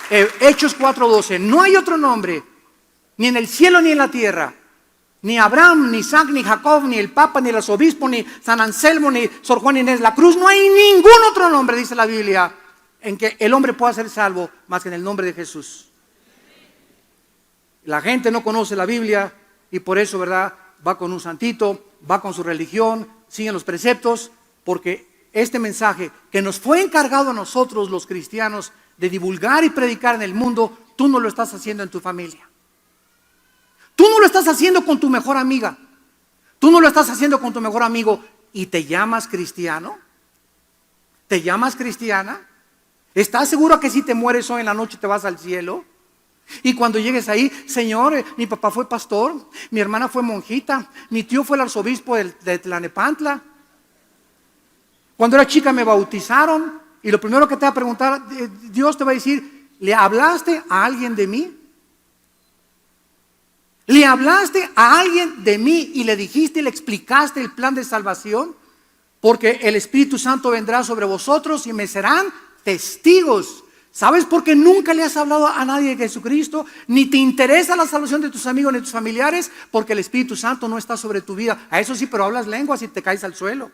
Hechos 4:12, no hay otro nombre, ni en el cielo ni en la tierra, ni Abraham, ni Isaac, ni Jacob, ni el Papa, ni el arzobispo, ni San Anselmo, ni Sor Juan Inés la Cruz. No hay ningún otro nombre, dice la Biblia, en que el hombre pueda ser salvo más que en el nombre de Jesús. La gente no conoce la Biblia y por eso, ¿verdad?, va con un santito, va con su religión, siguen los preceptos, porque este mensaje que nos fue encargado a nosotros los cristianos de divulgar y predicar en el mundo, tú no lo estás haciendo en tu familia. Tú no lo estás haciendo con tu mejor amiga. Tú no lo estás haciendo con tu mejor amigo. ¿Y te llamas cristiano? ¿Te llamas cristiana? ¿Estás seguro que si te mueres hoy en la noche te vas al cielo? Y cuando llegues ahí, Señor, mi papá fue pastor, mi hermana fue monjita, mi tío fue el arzobispo de Tlanepantla. Cuando era chica me bautizaron y lo primero que te va a preguntar, Dios te va a decir, ¿le hablaste a alguien de mí? ¿Le hablaste a alguien de mí y le dijiste y le explicaste el plan de salvación? Porque el Espíritu Santo vendrá sobre vosotros y me serán testigos. ¿Sabes por qué nunca le has hablado a nadie de Jesucristo? Ni te interesa la salvación de tus amigos ni de tus familiares, porque el Espíritu Santo no está sobre tu vida. A eso sí, pero hablas lenguas y te caes al suelo.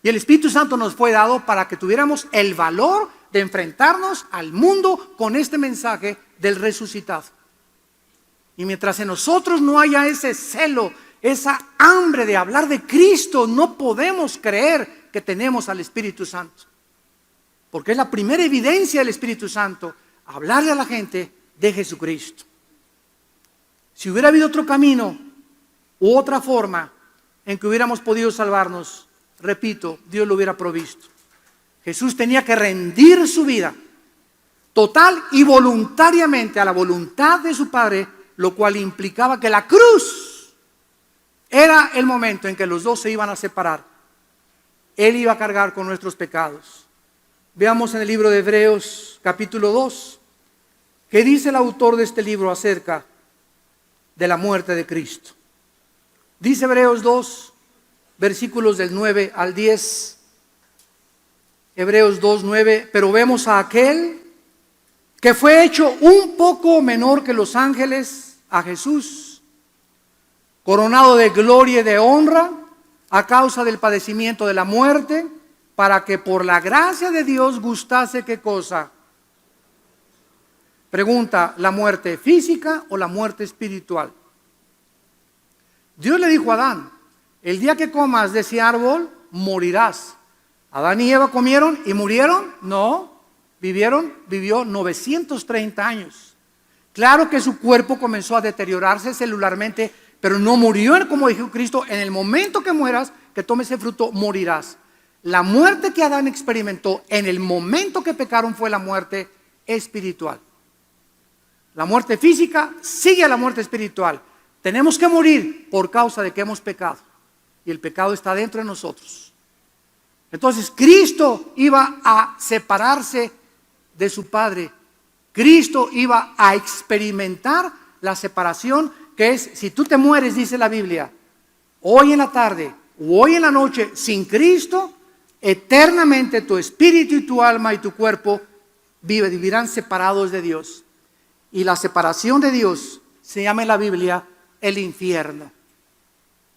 Y el Espíritu Santo nos fue dado para que tuviéramos el valor de enfrentarnos al mundo con este mensaje del resucitado. Y mientras en nosotros no haya ese celo, esa hambre de hablar de Cristo, no podemos creer que tenemos al Espíritu Santo. Porque es la primera evidencia del Espíritu Santo, hablarle a la gente de Jesucristo. Si hubiera habido otro camino u otra forma en que hubiéramos podido salvarnos, repito, Dios lo hubiera provisto. Jesús tenía que rendir su vida total y voluntariamente a la voluntad de su Padre, lo cual implicaba que la cruz era el momento en que los dos se iban a separar. Él iba a cargar con nuestros pecados. Veamos en el libro de Hebreos capítulo 2, ¿qué dice el autor de este libro acerca de la muerte de Cristo? Dice Hebreos 2, versículos del 9 al 10. Hebreos 2, 9, pero vemos a aquel que fue hecho un poco menor que los ángeles, a Jesús, coronado de gloria y de honra a causa del padecimiento de la muerte, para que por la gracia de Dios gustase, ¿qué cosa? Pregunta, ¿la muerte física o la muerte espiritual? Dios le dijo a Adán, el día que comas de ese árbol, morirás. Adán y Eva comieron y murieron, no, vivió 930 años. Claro que su cuerpo comenzó a deteriorarse celularmente, pero no murió, como dijo Cristo, en el momento que mueras, que tomes ese fruto, morirás. La muerte que Adán experimentó en el momento que pecaron fue la muerte espiritual. La muerte física sigue a la muerte espiritual. Tenemos que morir por causa de que hemos pecado. Y el pecado está dentro de nosotros. Entonces Cristo iba a separarse de su Padre. Cristo iba a experimentar la separación, que es, si tú te mueres, dice la Biblia, hoy en la tarde o hoy en la noche sin Cristo, eternamente tu espíritu y tu alma y tu cuerpo vivirán separados de Dios. Y la separación de Dios se llama en la Biblia el infierno.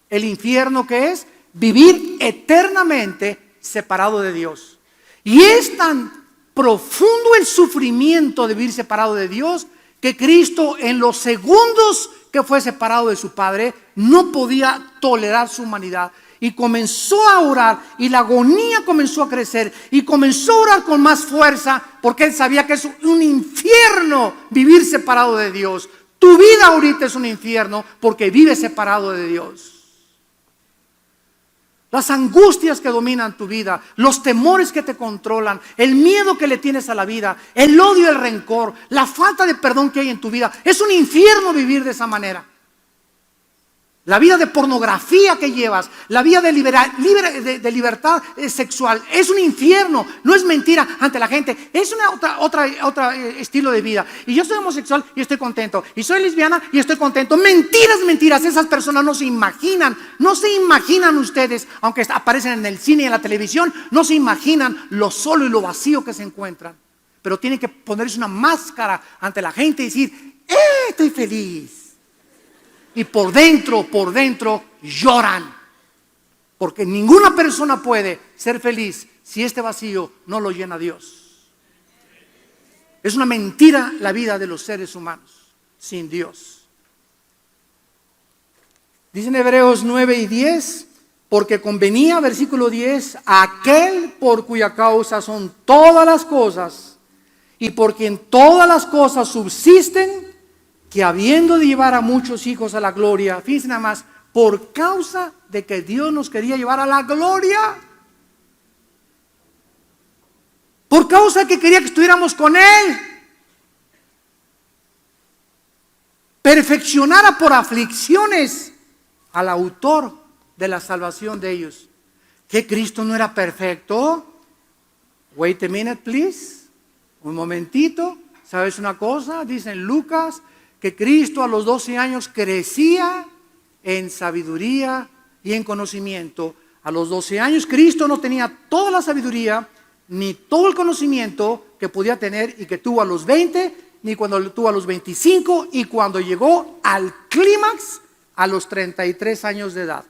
El infierno, que es vivir eternamente separado de Dios. Y es tan profundo el sufrimiento de vivir separado de Dios, que Cristo, en los segundos que fue separado de su Padre, no podía tolerar su humanidad y comenzó a orar, y la agonía comenzó a crecer y comenzó a orar con más fuerza, porque él sabía que es un infierno vivir separado de Dios. Tu vida ahorita es un infierno porque vives separado de Dios. las angustias que dominan tu vida, los temores que te controlan, el miedo que le tienes a la vida, el odio, el rencor, la falta de perdón que hay en tu vida. Es un infierno vivir de esa manera. La vida de pornografía que llevas, la vida de libertad sexual, es un infierno. No es mentira ante la gente, es otra estilo de vida. Y yo soy homosexual y estoy contento, y soy lesbiana y estoy contento. Mentiras, mentiras. Esas personas no se imaginan ustedes, aunque aparecen en el cine y en la televisión, no se imaginan lo solo y lo vacío que se encuentran. Pero tienen que ponerse una máscara ante la gente y decir, estoy feliz. Y por dentro lloran, porque ninguna persona puede ser feliz si este vacío no lo llena Dios. Es una mentira la vida de los seres humanos sin Dios. Dicen Hebreos 9 y 10, porque convenía, versículo 10, a aquel por cuya causa son todas las cosas y por quien todas las cosas subsisten, que habiendo de llevar a muchos hijos a la gloria, fíjense nada más, por causa de que Dios nos quería llevar a la gloria, por causa de que quería que estuviéramos con Él, perfeccionara por aflicciones al autor de la salvación de ellos. ¿Que Cristo no era perfecto? Wait a minute, please. Un momentito. ¿Sabes una cosa? Dice en Lucas que Cristo a los 12 años crecía en sabiduría y en conocimiento. A los 12 años Cristo no tenía toda la sabiduría ni todo el conocimiento que podía tener y que tuvo a los 20, ni cuando lo tuvo a los 25 y cuando llegó al clímax a los 33 años de edad.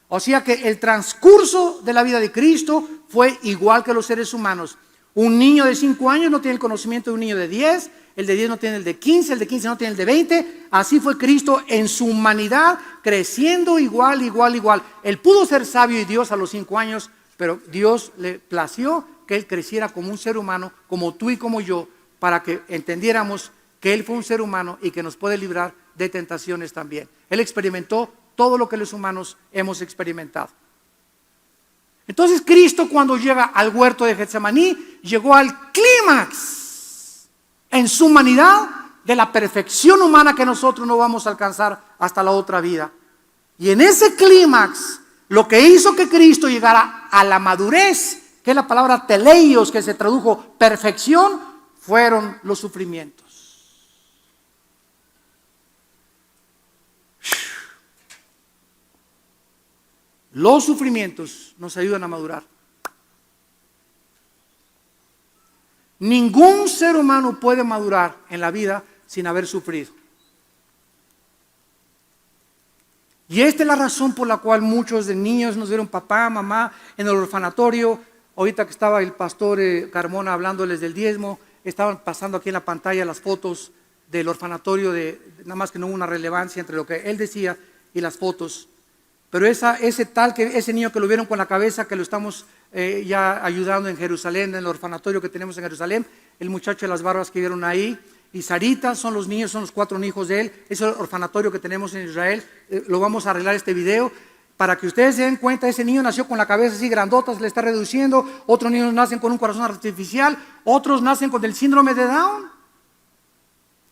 O sea que el transcurso de la vida de Cristo fue igual que los seres humanos. Un niño de 5 años no tiene el conocimiento de un niño de 10, el de 10 no tiene el de 15, el de 15 no tiene el de 20. Así fue Cristo en su humanidad, creciendo igual. Él pudo ser sabio y Dios a los 5 años, pero Dios le plació que Él creciera como un ser humano, como tú y como yo, para que entendiéramos que Él fue un ser humano y que nos puede librar de tentaciones también. Él experimentó todo lo que los humanos hemos experimentado. Entonces Cristo, cuando llega al huerto de Getsemaní, llegó al clímax en su humanidad de la perfección humana que nosotros no vamos a alcanzar hasta la otra vida. Y en ese clímax, lo que hizo que Cristo llegara a la madurez, que es la palabra teleios, que se tradujo perfección, fueron los sufrimientos. Los sufrimientos nos ayudan a madurar. Ningún ser humano puede madurar en la vida sin haber sufrido. Y esta es la razón por la cual muchos de niños nos vieron papá, mamá en el orfanatorio. Ahorita que estaba el pastor Carmona hablándoles del diezmo, estaban pasando aquí en la pantalla las fotos del orfanatorio, nada más que no hubo una relevancia entre lo que él decía y las fotos. Pero ese niño que lo vieron con la cabeza, que lo estamos ya ayudando en Jerusalén, en el orfanatorio que tenemos en Jerusalén, el muchacho de las barbas que vieron ahí, y Sarita, son los niños, son los 4 hijos de él, es el orfanatorio que tenemos en Israel. Lo vamos a arreglar este video para que ustedes se den cuenta. Ese niño nació con la cabeza así grandota, se le está reduciendo. Otros niños nacen con un corazón artificial, otros nacen con el síndrome de Down.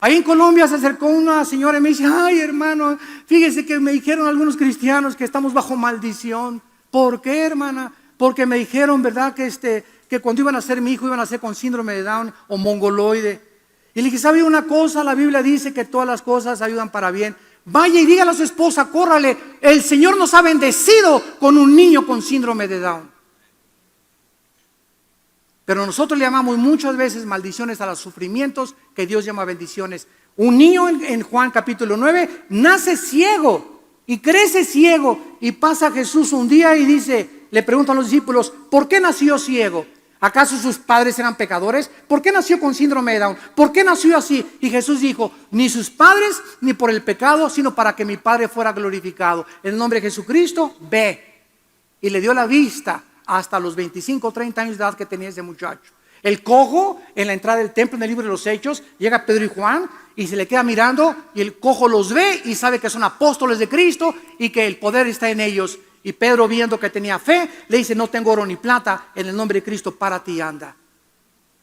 Ahí en Colombia se acercó una señora y me dice: ay, hermano, fíjese que me dijeron algunos cristianos que estamos bajo maldición. ¿Por qué, hermana? Porque me dijeron, ¿verdad?, que cuando iban a ser mi hijo iban a ser con síndrome de Down o mongoloide. Y le dije: ¿sabe una cosa? La Biblia dice que todas las cosas ayudan para bien. Vaya y dígale a su esposa, córrale, el Señor nos ha bendecido con un niño con síndrome de Down. Pero nosotros le llamamos muchas veces maldiciones a los sufrimientos que Dios llama bendiciones. Un niño en Juan capítulo 9 nace ciego y crece ciego, y pasa Jesús un día y le preguntan a los discípulos: ¿por qué nació ciego? ¿Acaso sus padres eran pecadores? ¿Por qué nació con síndrome de Down? ¿Por qué nació así? Y Jesús dijo: ni sus padres ni por el pecado, sino para que mi Padre fuera glorificado. En el nombre de Jesucristo, ve. Y le dio la vista hasta los 25 o 30 años de edad que tenía ese muchacho. El cojo, en la entrada del templo, en el libro de los Hechos, llega Pedro y Juan y se le queda mirando, y el cojo los ve y sabe que son apóstoles de Cristo y que el poder está en ellos. Y Pedro, viendo que tenía fe, le dice: no tengo oro ni plata, en el nombre de Cristo párate y anda.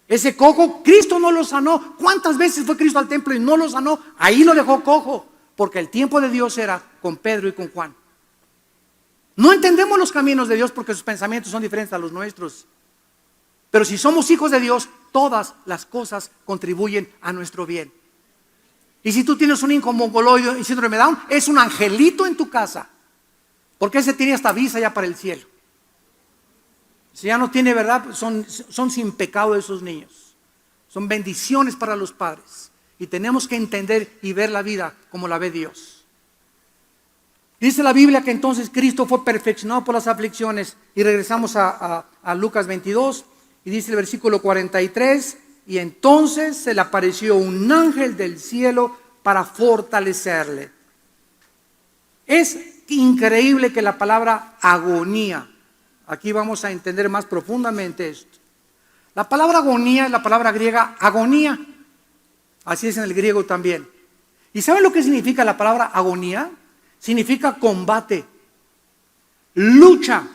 Ese cojo, Cristo no lo sanó. ¿Cuántas veces fue Cristo al templo y no lo sanó? Ahí lo dejó cojo, porque el tiempo de Dios era con Pedro y con Juan. No entendemos los caminos de Dios porque sus pensamientos son diferentes a los nuestros. Pero si somos hijos de Dios, todas las cosas contribuyen a nuestro bien. Y si tú tienes un hijo mongoloide y síndrome de Down, es un angelito en tu casa, porque ese tiene hasta visa ya para el cielo. Si ya no tiene verdad, son sin pecado esos niños. Son bendiciones para los padres. Y tenemos que entender y ver la vida como la ve Dios. Dice la Biblia que entonces Cristo fue perfeccionado por las aflicciones. Y regresamos a Lucas 22. Y dice el versículo 43. Y entonces se le apareció un ángel del cielo para fortalecerle. Es increíble que la palabra agonía, aquí vamos a entender más profundamente esto. La palabra agonía es la palabra griega agonía. Así es en el griego también. ¿Y saben lo que significa la palabra agonía? Significa combate, lucha,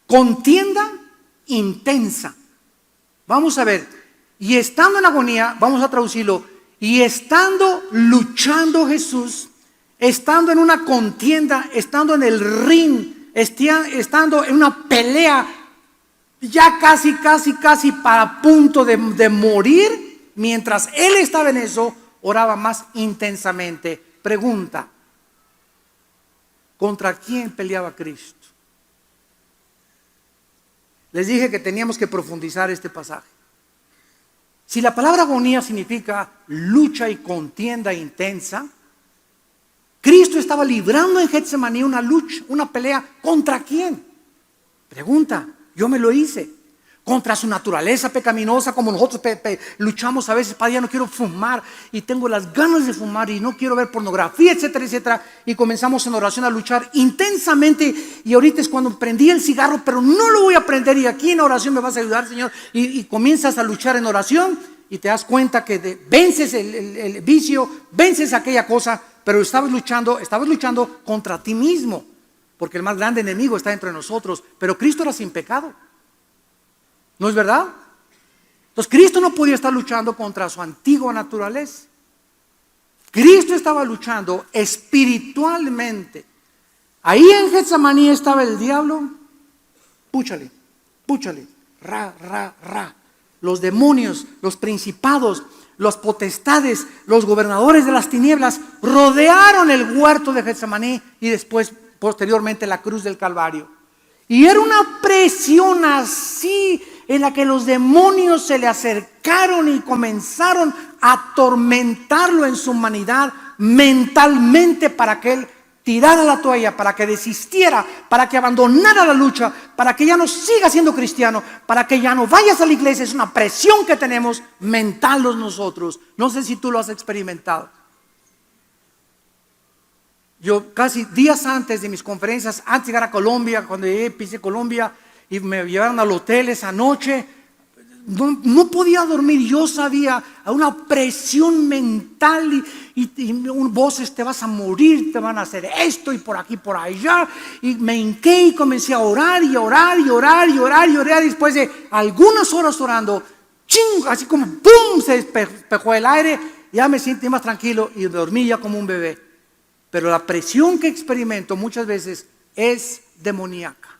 contienda intensa. Vamos a ver. Y estando en agonía, vamos a traducirlo, y estando luchando Jesús, estando en una contienda, estando en el ring, estando en una pelea, ya casi para punto de morir, mientras él estaba en eso, oraba más intensamente. Pregunta: ¿contra quién peleaba Cristo? Les dije que teníamos que profundizar este pasaje. Si la palabra agonía significa lucha y contienda intensa, Cristo estaba librando en Getsemaní una lucha, una pelea. ¿Contra quién? Pregunta, yo me lo hice. Contra su naturaleza pecaminosa, como nosotros luchamos a veces. Padre, ya no quiero fumar y tengo las ganas de fumar y no quiero ver pornografía, etcétera, etcétera. Y comenzamos en oración a luchar intensamente. Y ahorita es cuando prendí el cigarro, pero no lo voy a prender. Y aquí en oración me vas a ayudar, Señor. Y comienzas a luchar en oración y te das cuenta que vences el vicio, vences aquella cosa, pero estabas luchando contra ti mismo, porque el más grande enemigo está dentro de nosotros. Pero Cristo era sin pecado. ¿No es verdad? Entonces Cristo no podía estar luchando contra su antigua naturaleza. Cristo estaba luchando espiritualmente. Ahí en Getsemaní estaba el diablo. Púchale, ra. Los demonios, los principados, los potestades, los gobernadores de las tinieblas rodearon el huerto de Getsemaní y después, posteriormente, la cruz del Calvario. Y era una presión así en la que los demonios se le acercaron y comenzaron a atormentarlo en su humanidad mentalmente, para que él tirara la toalla, para que desistiera, para que abandonara la lucha, para que ya no siga siendo cristiano, para que ya no vayas a la iglesia. Es una presión que tenemos mental nosotros. No sé si tú lo has experimentado. Yo casi días antes de mis conferencias, antes de llegar a Colombia, cuando llegué, pisé Colombia y me llevaron al hotel esa noche, no podía dormir. Yo sabía una presión mental y voces: te vas a morir, te van a hacer esto y por aquí, por allá. Y me hinqué y comencé a orar y orar. Después de algunas horas orando, ¡ching!, así como ¡pum!, se despejó el aire. Ya me sentí más tranquilo y dormí ya como un bebé. Pero la presión que experimento muchas veces es demoníaca.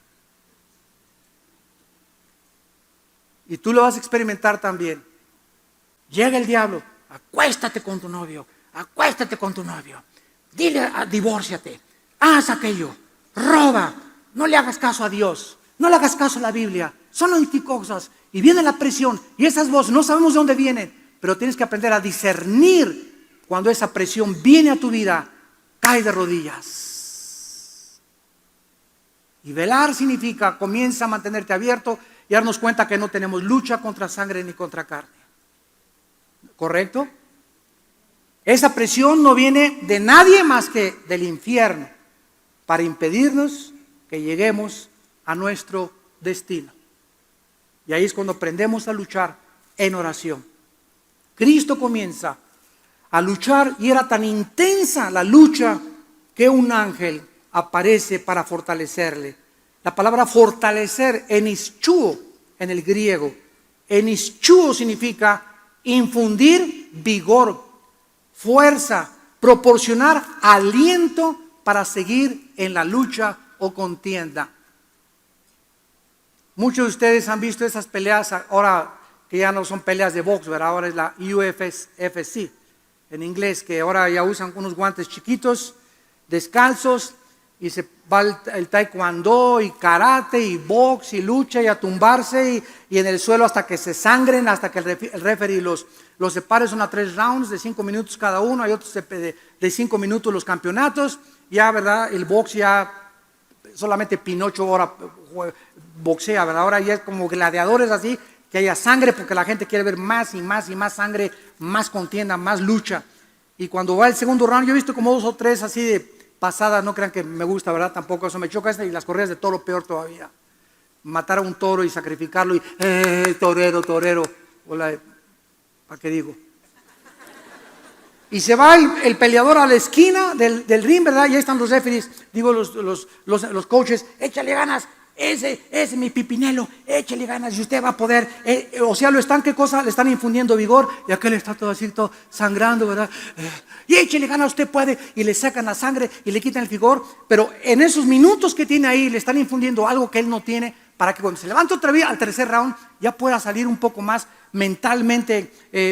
Y tú lo vas a experimentar también. Llega el diablo: acuéstate con tu novio, dile, divórciate, haz aquello, roba, no le hagas caso a Dios, no le hagas caso a la Biblia, son anticosas. Y viene la presión y esas voces no sabemos de dónde vienen, pero tienes que aprender a discernir cuando esa presión viene a tu vida. Cae de rodillas. Y velar significa: comienza a mantenerte abierto y darnos cuenta que no tenemos lucha contra sangre ni contra carne. ¿Correcto? Esa presión no viene de nadie más que del infierno, para impedirnos que lleguemos a nuestro destino. Y ahí es cuando aprendemos a luchar en oración. Cristo comienza a luchar y era tan intensa la lucha que un ángel aparece para fortalecerle. La palabra fortalecer, enischuo en el griego. Enischuo significa infundir vigor, fuerza, proporcionar aliento para seguir en la lucha o contienda. Muchos de ustedes han visto esas peleas ahora que ya no son peleas de box, ¿verdad? Ahora es la UFC en inglés, que ahora ya usan unos guantes chiquitos, descalzos, y se va el taekwondo y karate y box y lucha y a tumbarse y en el suelo hasta que se sangren, hasta que el referee los separe. Son a 3 rounds de 5 minutos cada uno. Hay otros de 5 minutos los campeonatos. Ya, ¿verdad? El box ya solamente Pinocho ahora boxea, ¿verdad? Ahora ya es como gladiadores así, que haya sangre porque la gente quiere ver más y más y más sangre, más contienda, más lucha. Y cuando va el segundo round, yo he visto como 2 o 3 así de pasadas, no crean que me gusta, ¿verdad? Tampoco eso me choca. Y las corridas de toro peor todavía. Matar a un toro y sacrificarlo y torero, hola, ¿para qué digo? Y se va el peleador a la esquina del ring, ¿verdad? Y ahí están los referees, digo los coaches, échale ganas, ese es mi Pipinelo, échale ganas y usted va a poder. O sea, ¿qué cosa? Le están infundiendo vigor y aquel está todo así, todo sangrando, ¿verdad? Y échale ganas, usted puede, y le sacan la sangre y le quitan el vigor, pero en esos minutos que tiene ahí le están infundiendo algo que él no tiene, para que cuando se levante otra vez al tercer round ya pueda salir un poco más mentalmente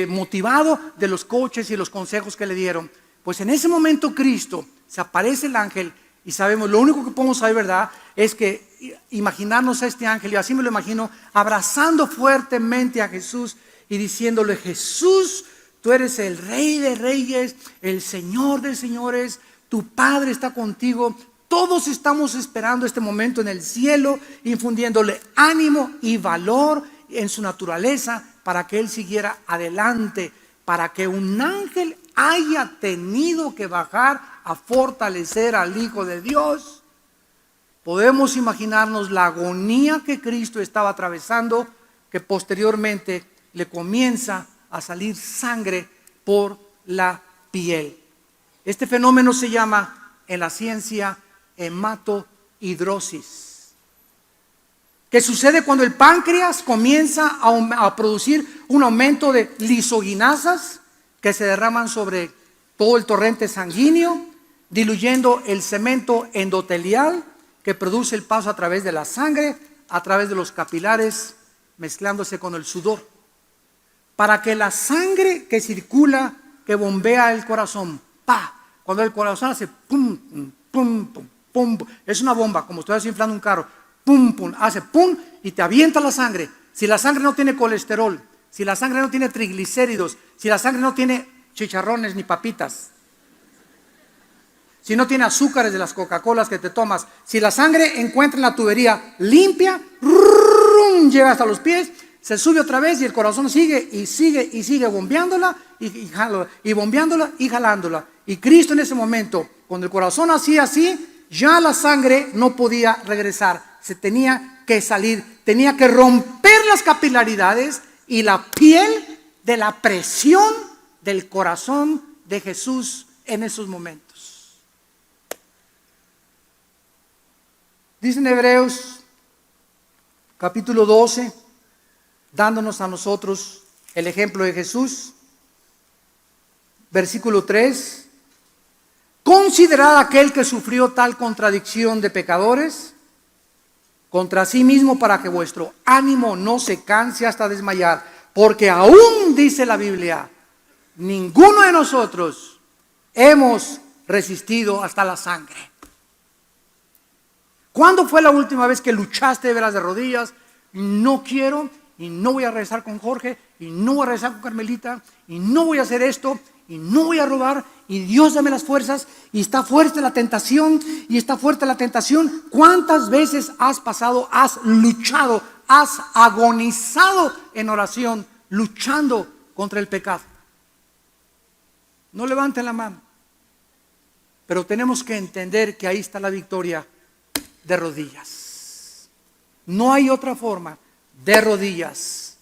motivado de los coaches y los consejos que le dieron. Pues en ese momento Cristo, se aparece el ángel y sabemos, lo único que podemos saber, ¿verdad? Es que imaginarnos a este ángel, y así me lo imagino, abrazando fuertemente a Jesús y diciéndole: Jesús, tú eres el Rey de Reyes, el Señor de Señores, tu Padre está contigo. Todos estamos esperando este momento en el cielo, infundiéndole ánimo y valor en su naturaleza para que Él siguiera adelante, para que un ángel haya tenido que bajar a fortalecer al Hijo de Dios. Podemos imaginarnos la agonía que Cristo estaba atravesando, que posteriormente le comienza a salir sangre por la piel. Este fenómeno se llama en la ciencia hematohidrosis, que sucede cuando el páncreas comienza a producir un aumento de lisoginasas que se derraman sobre todo el torrente sanguíneo, diluyendo el cemento endotelial que produce el paso a través de la sangre, a través de los capilares, mezclándose con el sudor, para que la sangre que circula, que bombea el corazón, cuando el corazón hace pum, pum, pum, pum, es una bomba, como estoy inflando un carro, pum, pum, hace pum y te avienta la sangre. Si la sangre no tiene colesterol, si la sangre no tiene triglicéridos, si la sangre no tiene chicharrones ni papitas, si no tiene azúcares de las Coca-Colas que te tomas, si la sangre encuentra en la tubería limpia, llega hasta los pies, se sube otra vez y el corazón sigue y sigue y sigue bombeándola y bombeándola y jalándola. Y Cristo en ese momento, cuando el corazón hacía así, ya la sangre no podía regresar, se tenía que salir, tenía que romper las capilaridades y la piel de la presión del corazón de Jesús en esos momentos. Dice en Hebreos capítulo 12, dándonos a nosotros el ejemplo de Jesús, versículo 3: considerad aquel que sufrió tal contradicción de pecadores contra sí mismo, para que vuestro ánimo no se canse hasta desmayar, porque aún, dice la Biblia, ninguno de nosotros hemos resistido hasta la sangre. ¿Cuándo fue la última vez que luchaste de veras de rodillas? No quiero, y no voy a regresar con Jorge, y no voy a regresar con Carmelita, y no voy a hacer esto, y no voy a robar, y Dios dame las fuerzas, y está fuerte la tentación, y está fuerte la tentación. ¿Cuántas veces has pasado, has luchado, has agonizado en oración, luchando contra el pecado? No levanten la mano, pero tenemos que entender que ahí está la victoria. De rodillas. No hay otra forma, de rodillas.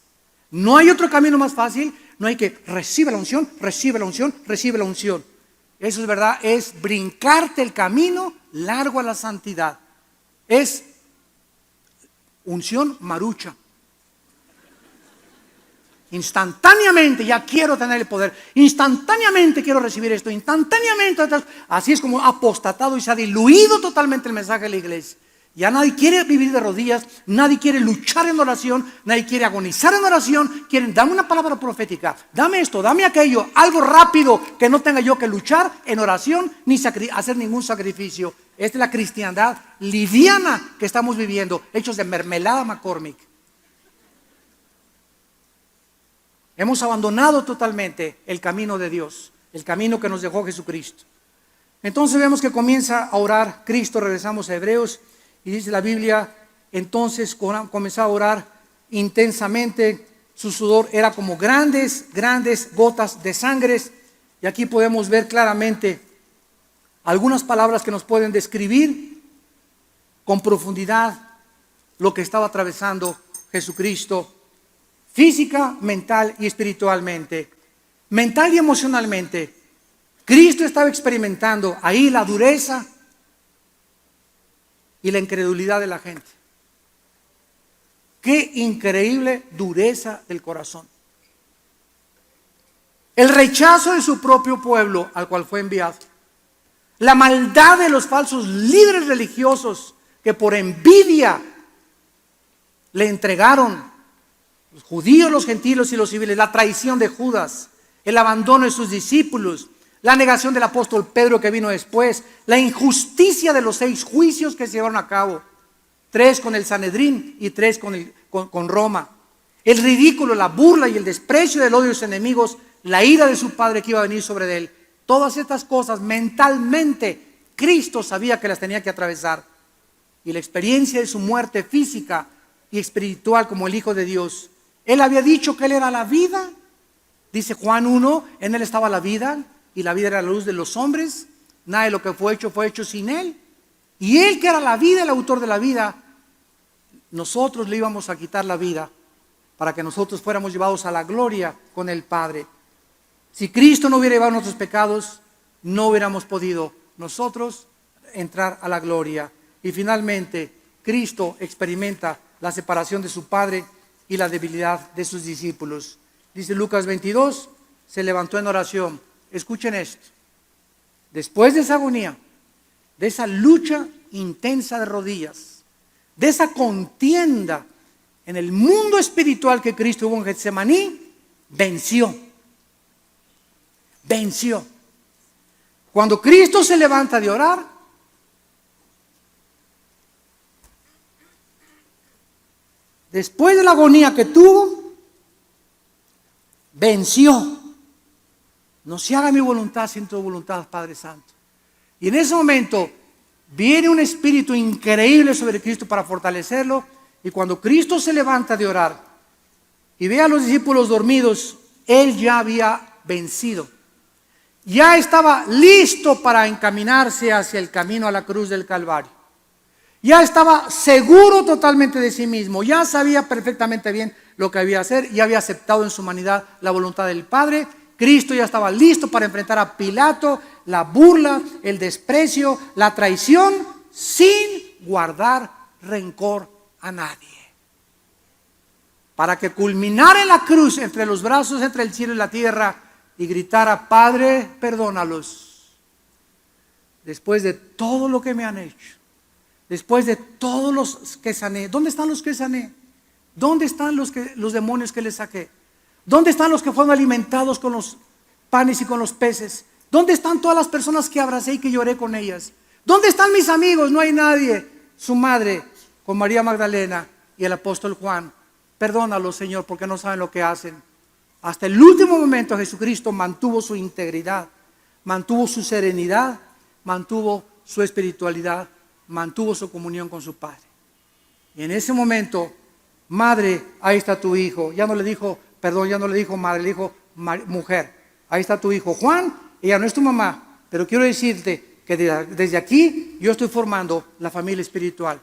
No hay otro camino más fácil. No hay que recibe la unción, recibe la unción, recibe la unción. Eso es verdad, es brincarte el camino largo a la santidad. Es unción marucha. Instantáneamente ya quiero tener el poder, instantáneamente quiero recibir esto, instantáneamente. Así es como ha apostatado y se ha diluido totalmente el mensaje de la iglesia. Ya nadie quiere vivir de rodillas, nadie quiere luchar en oración, nadie quiere agonizar en oración. Quieren, dame una palabra profética, dame esto, dame aquello, algo rápido que no tenga yo que luchar en oración ni hacer ningún sacrificio. Esta es la cristiandad liviana que estamos viviendo, hechos de mermelada McCormick. Hemos abandonado totalmente el camino de Dios, el camino que nos dejó Jesucristo. Entonces vemos que comienza a orar Cristo, regresamos a Hebreos, y dice la Biblia, entonces comenzó a orar intensamente, su sudor era como grandes gotas de sangre, y aquí podemos ver claramente algunas palabras que nos pueden describir con profundidad lo que estaba atravesando Jesucristo, física, mental y espiritualmente. Mental y emocionalmente, Cristo estaba experimentando ahí la dureza y la incredulidad de la gente. Qué increíble dureza del corazón. El rechazo de su propio pueblo al cual fue enviado. La maldad de los falsos líderes religiosos que por envidia le entregaron los judíos, los gentiles y los civiles, la traición de Judas, el abandono de sus discípulos, la negación del apóstol Pedro que vino después, la injusticia de los 6 juicios que se llevaron a cabo, 3 con el Sanedrín y 3 con Roma, el ridículo, la burla y el desprecio del odio de sus enemigos, la ira de su padre que iba a venir sobre él. Todas estas cosas mentalmente Cristo sabía que las tenía que atravesar, y la experiencia de su muerte física y espiritual como el Hijo de Dios. Él había dicho que Él era la vida. Dice Juan 1, en Él estaba la vida y la vida era la luz de los hombres. Nada de lo que fue hecho sin Él. Y Él que era la vida, el autor de la vida, nosotros le íbamos a quitar la vida para que nosotros fuéramos llevados a la gloria con el Padre. Si Cristo no hubiera llevado nuestros pecados, no hubiéramos podido nosotros entrar a la gloria. Y finalmente, Cristo experimenta la separación de su Padre y la debilidad de sus discípulos. Dice Lucas 22, se levantó en oración. Escuchen esto. Después de esa agonía, de esa lucha intensa de rodillas, de esa contienda en el mundo espiritual que Cristo hubo en Getsemaní, venció. Cuando Cristo se levanta de orar, después de la agonía que tuvo, venció. No se haga mi voluntad sino tu voluntad, Padre Santo. Y en ese momento viene un espíritu increíble sobre Cristo para fortalecerlo. Y cuando Cristo se levanta de orar y ve a los discípulos dormidos, Él ya había vencido. Ya estaba listo para encaminarse hacia el camino a la cruz del Calvario. Ya estaba seguro totalmente de sí mismo, ya sabía perfectamente bien lo que había de hacer, ya había aceptado en su humanidad la voluntad del Padre. Cristo ya estaba listo para enfrentar a Pilato, la burla, el desprecio, la traición, sin guardar rencor a nadie. Para que culminara en la cruz, entre los brazos, entre el cielo y la tierra, y gritara: Padre, perdónalos. Después de todo lo que me han hecho, después de todos los que sané. ¿Dónde están los que sané? ¿Dónde están los demonios que les saqué? ¿Dónde están los que fueron alimentados con los panes y con los peces? ¿Dónde están todas las personas que abracé y que lloré con ellas? ¿Dónde están mis amigos? No hay nadie. Su madre, con María Magdalena y el apóstol Juan. Perdónalos, Señor, porque no saben lo que hacen. Hasta el último momento Jesucristo mantuvo su integridad, mantuvo su serenidad, mantuvo su espiritualidad, mantuvo su comunión con su Padre. Y en ese momento, madre, ahí está tu hijo. Ya no le dijo, perdón, ya no le dijo madre, le dijo mujer. Ahí está tu hijo. Juan, ella no es tu mamá, pero quiero decirte que desde aquí yo estoy formando la familia espiritual.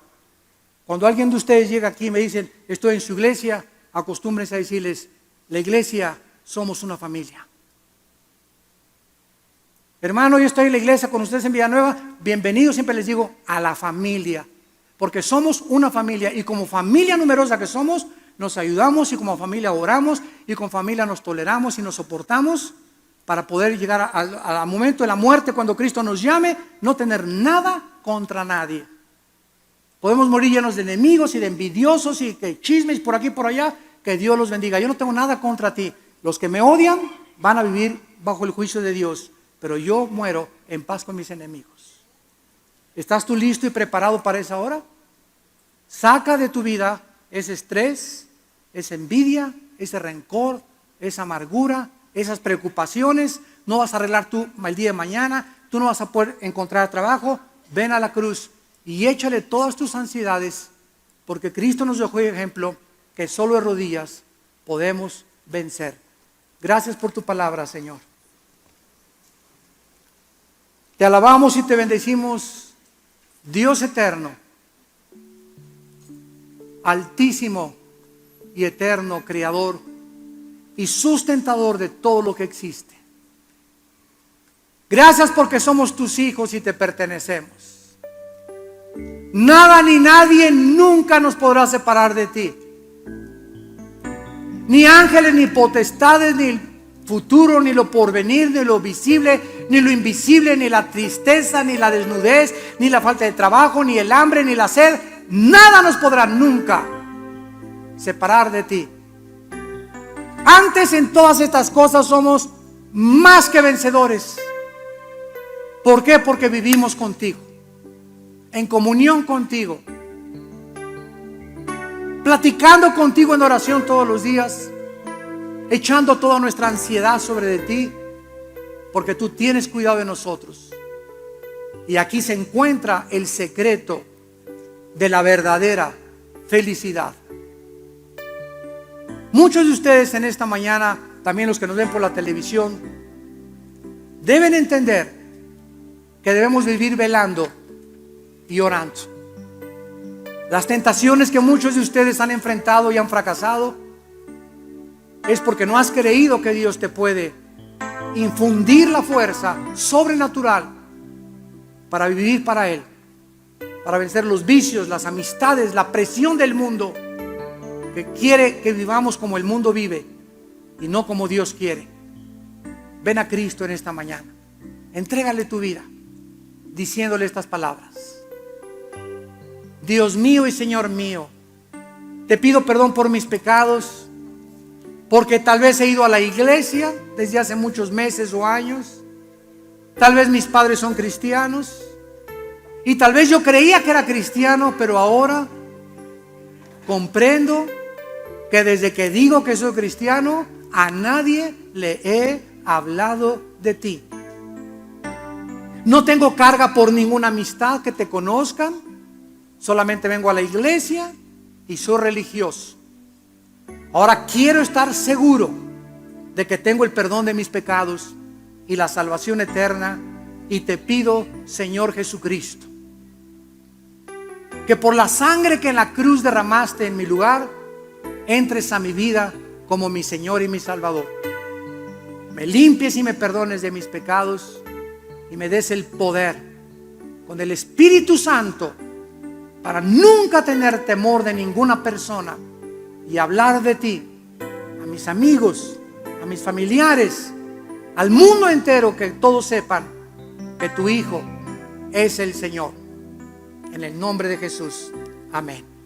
Cuando alguien de ustedes llega aquí y me dicen, estoy en su iglesia, acostúmbrense a decirles, la iglesia somos una familia. Hermano, yo estoy en la iglesia con ustedes en Villanueva, bienvenidos, siempre les digo, a la familia, porque somos una familia y como familia numerosa que somos, nos ayudamos y como familia oramos y como familia nos toleramos y nos soportamos para poder llegar al momento de la muerte cuando Cristo nos llame, no tener nada contra nadie. Podemos morir llenos de enemigos y de envidiosos y que chismes por aquí y por allá, que Dios los bendiga. Yo no tengo nada contra ti. Los que me odian van a vivir bajo el juicio de Dios, pero yo muero en paz con mis enemigos. ¿Estás tú listo y preparado para esa hora? Saca de tu vida ese estrés, esa envidia, ese rencor, esa amargura, esas preocupaciones. No vas a arreglar tú el día de mañana, tú no vas a poder encontrar trabajo. Ven a la cruz y échale todas tus ansiedades, porque Cristo nos dejó ejemplo que solo de rodillas podemos vencer. Gracias por tu palabra, Señor. Te alabamos y te bendecimos, Dios eterno, altísimo y eterno, creador y sustentador de todo lo que existe. Gracias porque somos tus hijos y te pertenecemos. Nada ni nadie nunca nos podrá separar de ti. Ni ángeles, ni potestades, ni el futuro, ni lo porvenir, ni lo visible, ni lo invisible, ni la tristeza, ni la desnudez, ni la falta de trabajo, ni el hambre, ni la sed. Nada nos podrá nunca separar de ti. Antes en todas estas cosas somos más que vencedores. ¿Por qué? Porque vivimos contigo, en comunión contigo, platicando contigo en oración todos los días, echando toda nuestra ansiedad sobre de ti, porque tú tienes cuidado de nosotros. Y aquí se encuentra el secreto de la verdadera felicidad. Muchos de ustedes en esta mañana, también los que nos ven por la televisión, deben entender que debemos vivir velando y orando. Las tentaciones que muchos de ustedes han enfrentado y han fracasado es porque no has creído que Dios te puede infundir la fuerza sobrenatural para vivir para Él, para vencer los vicios, las amistades, la presión del mundo que quiere que vivamos como el mundo vive y no como Dios quiere. Ven a Cristo en esta mañana, entrégale tu vida diciéndole estas palabras: Dios mío y Señor mío, te pido perdón por mis pecados, porque tal vez he ido a la iglesia desde hace muchos meses o años, tal vez mis padres son cristianos y tal vez yo creía que era cristiano, pero ahora comprendo que desde que digo que soy cristiano, a nadie le he hablado de ti. No tengo carga por ninguna amistad que te conozcan, solamente vengo a la iglesia y soy religioso. Ahora quiero estar seguro de que tengo el perdón de mis pecados y la salvación eterna, y te pido, Señor Jesucristo, que por la sangre que en la cruz derramaste en mi lugar, entres a mi vida como mi Señor y mi Salvador. Me limpies y me perdones de mis pecados y me des el poder con el Espíritu Santo para nunca tener temor de ninguna persona y hablar de ti a mis amigos, a mis familiares, al mundo entero, que todos sepan que tu Hijo es el Señor. En el nombre de Jesús. Amén.